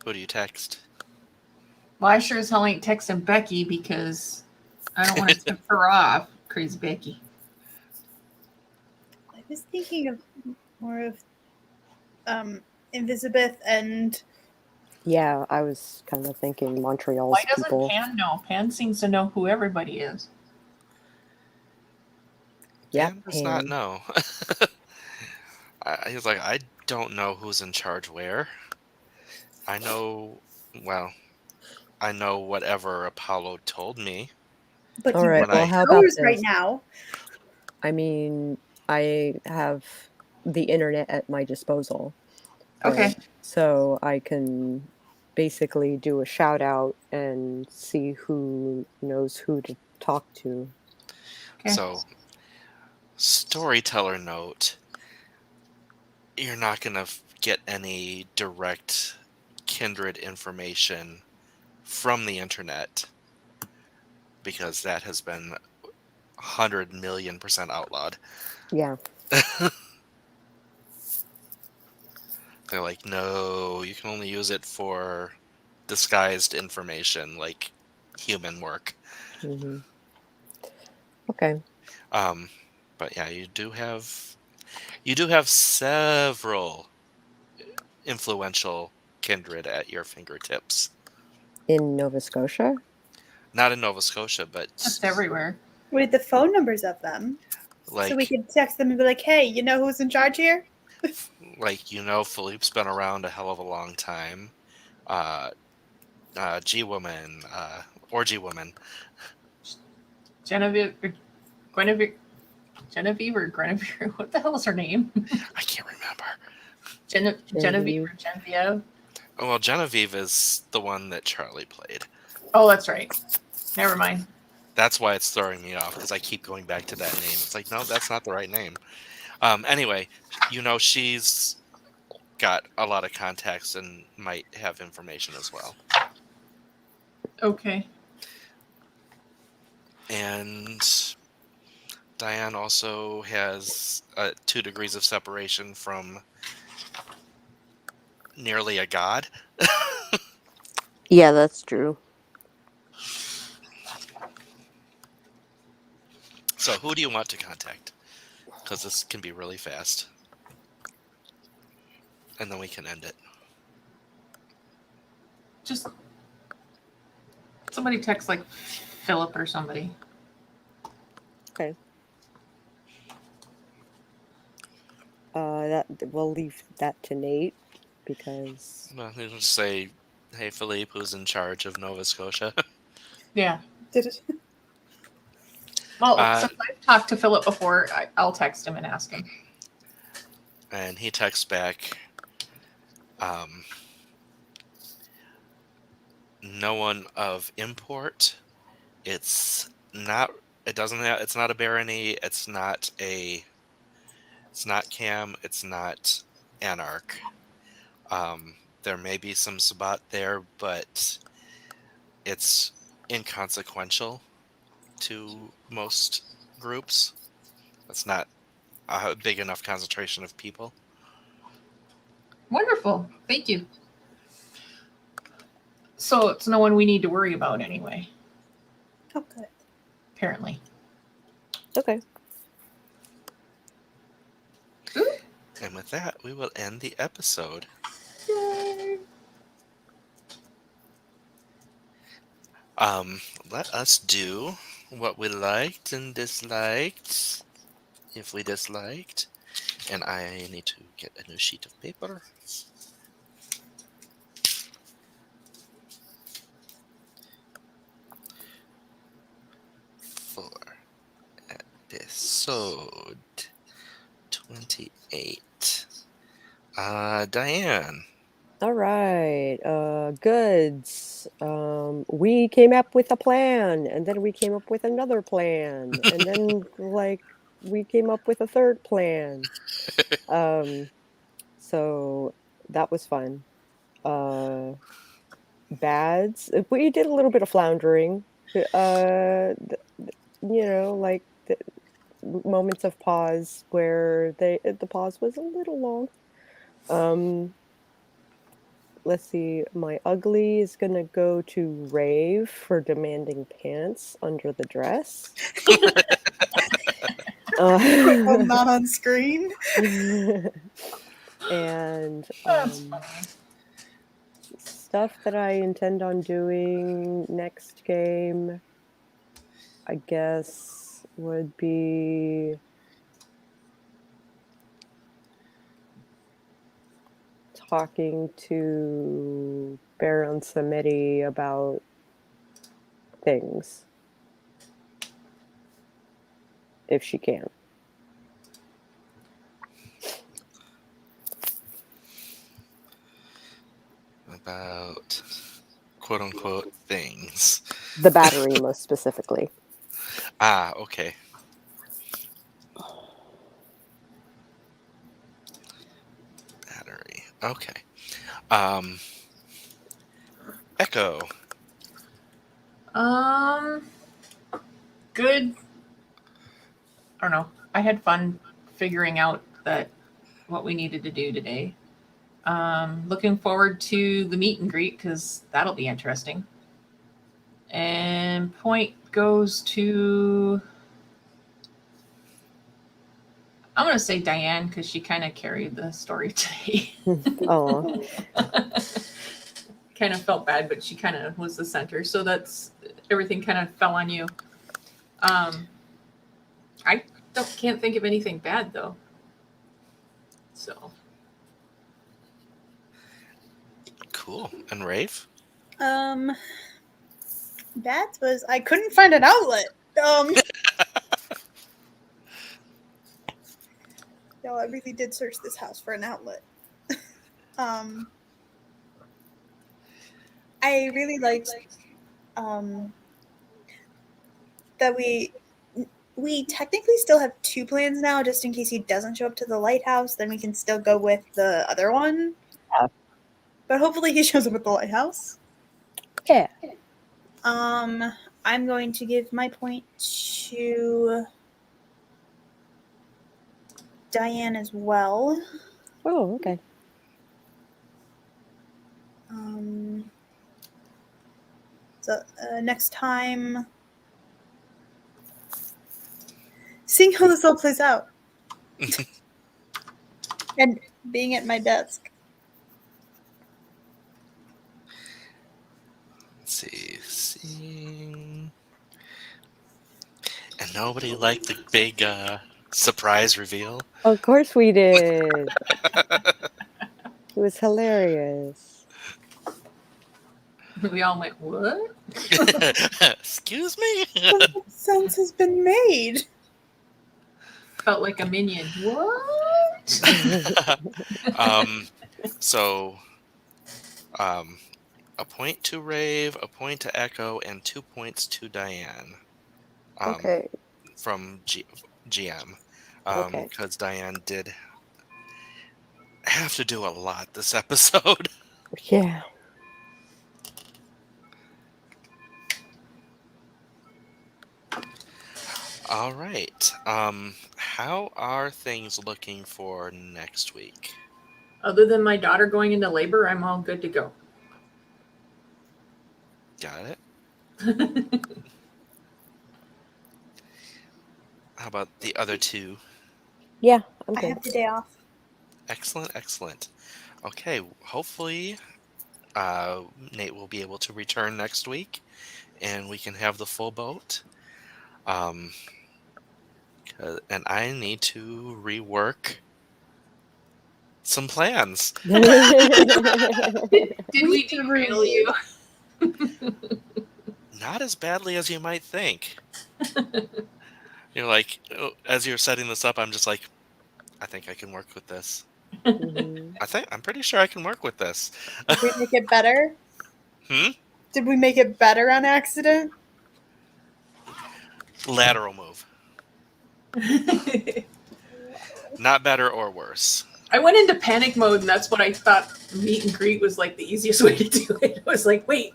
A: Who do you text?
B: Well, I sure as hell ain't texting Becky because I don't want to tip her off. Crazy Becky.
D: I was thinking of more of Elizabeth and
C: Yeah, I was kind of thinking Montreal's
B: Why doesn't
C: people.
B: Pan know? Pan seems to know who everybody is.
C: Yeah,
A: Pan does not know. He's like, I don't know who's in charge where. I know whatever Apollo told me.
D: but
C: All
D: he
C: right, well, how about
D: knows
C: this?
D: right now.
C: I mean, I have the internet at my disposal.
B: Okay.
C: right? So I can basically do a shout out and see who knows who to talk to.
B: Okay.
A: So, storyteller note, you're not going to get any direct Kindred information from the internet because that has been 100 million% outlawed.
C: Yeah.
A: They're like, no, you can only use it for disguised information like human work.
C: Mm-hmm. Okay.
A: But yeah, you do have several influential Kindred at your fingertips.
C: In Nova Scotia?
A: Not in Nova Scotia, but
B: Just everywhere.
D: With the phone numbers of them.
A: Like,
D: So we could text them and be like, hey, you know who's in charge here?
A: Philippe's been around a hell of a long time. G-Woman, Orgy Woman.
B: Genevieve or Guinevere. Genevieve or Guinevere? What the hell is her name?
A: I can't remember.
B: Genevieve or Genevieve?
A: Well, Genevieve is the one that Charlie played.
B: Oh, that's right. Never mind.
A: That's why it's throwing me off, because I keep going back to that name. It's like, no, that's not the right name. Anyway, she's got a lot of contacts and might have information as well.
B: Okay.
A: And Diane also has 2 degrees of separation from nearly a god.
C: Yeah, that's true.
A: So who do you want to contact? Because this can be really fast. And then we can end it.
B: Just somebody text like Philip or somebody.
C: Okay. That we'll leave that to Nate because
A: Well, we can just say, hey, Philippe, who's in charge of Nova Scotia?
B: Yeah.
D: Did it?
B: Well, since I've talked to Philip before, I'll text him and ask him.
A: And he texts back, no one of import. It's not a barony. It's not Cam. It's not Anarch. There may be some Sabat there, but it's inconsequential to most groups. It's not a big enough concentration of people.
B: Wonderful. Thank you. So it's no one we need to worry about anyway,
D: Oh, good.
B: apparently.
C: okay.
A: And with that, we will end the episode.
B: Yay.
A: Let us do what we liked and disliked, if we disliked. And I need to get a new sheet of paper. For episode 28. Diane.
C: All right. Goods. We came up with a plan, and then we came up with another plan, and then we came up with a third plan. So that was fun. Bads. We did a little bit of floundering. Moments of pause where the pause was a little long. Let's see, my ugly is gonna go to Rave for demanding pants under the dress.
D: I'm not on screen.
C: And
B: That's funny.
C: stuff that I intend on doing next game, I guess, would be talking to Baron Samedi about things, if she can.
A: About quote-unquote things.
C: The battery, most specifically.
A: Okay. Battery. Okay. Echo.
B: Good. I don't know. I had fun figuring out what we needed to do today. Looking forward to the meet and greet because that'll be interesting. And point goes to, I'm going to say Diane because she kind of carried the story today.
C: Oh,
B: Kind of felt bad, but she kind of was the center. So everything kind of fell on you. I Can't think of anything bad though. So
A: Cool. And Rave?
D: That was I couldn't find an outlet. No, I really did search this house for an outlet. I really liked that we technically still have 2 plans now, just in case he doesn't show up to the lighthouse. Then we can still go with the other one.
C: Yeah.
D: But hopefully he shows up at the lighthouse.
C: Yeah.
D: I'm going to give my point to Diane as well.
C: Oh, okay.
D: So next time, seeing how this all plays out, and being at my desk.
A: Let's see. Seeing. And nobody liked the big surprise reveal.
C: Of course we did. It was hilarious.
B: we all went, what?
A: Excuse me?
D: Sense has been made.
B: Felt like a minion. What?
A: So, a point to Rave, a point to Echo, and 2 points to Diane.
C: Okay.
A: From GM.
C: Okay.
A: Because Diane did have to do a lot this episode.
C: Yeah.
A: All right. How are things looking for next week?
B: Other than my daughter going into labor, I'm all good to go.
A: Got it. How about the other two?
C: Yeah, I'm
D: I
C: good.
D: have the day off.
A: Excellent. Okay, hopefully Nate will be able to return next week and we can have the full boat. And I need to rework some plans.
B: Did we derail you?
A: Not as badly as you might think. You're like, as you're setting this up, I'm just like, I think I can work with this.
C: Mhm.
A: I'm pretty sure I can work with this.
D: Did we make it better? Did we make it better on accident?
A: Lateral move. Not better or worse.
B: I went into panic mode, and that's what I thought meet and greet was like the easiest way to do it. I was like, wait.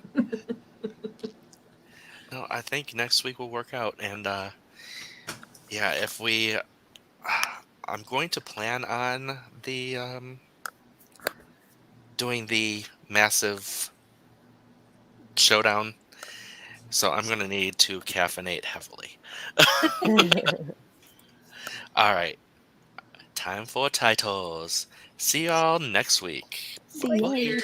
A: No, I think next week will work out. And yeah, if we... I'm going to plan on the doing the massive showdown. So I'm going to need to caffeinate heavily. All right. Time for titles. See y'all next week.
C: See you.
B: Later.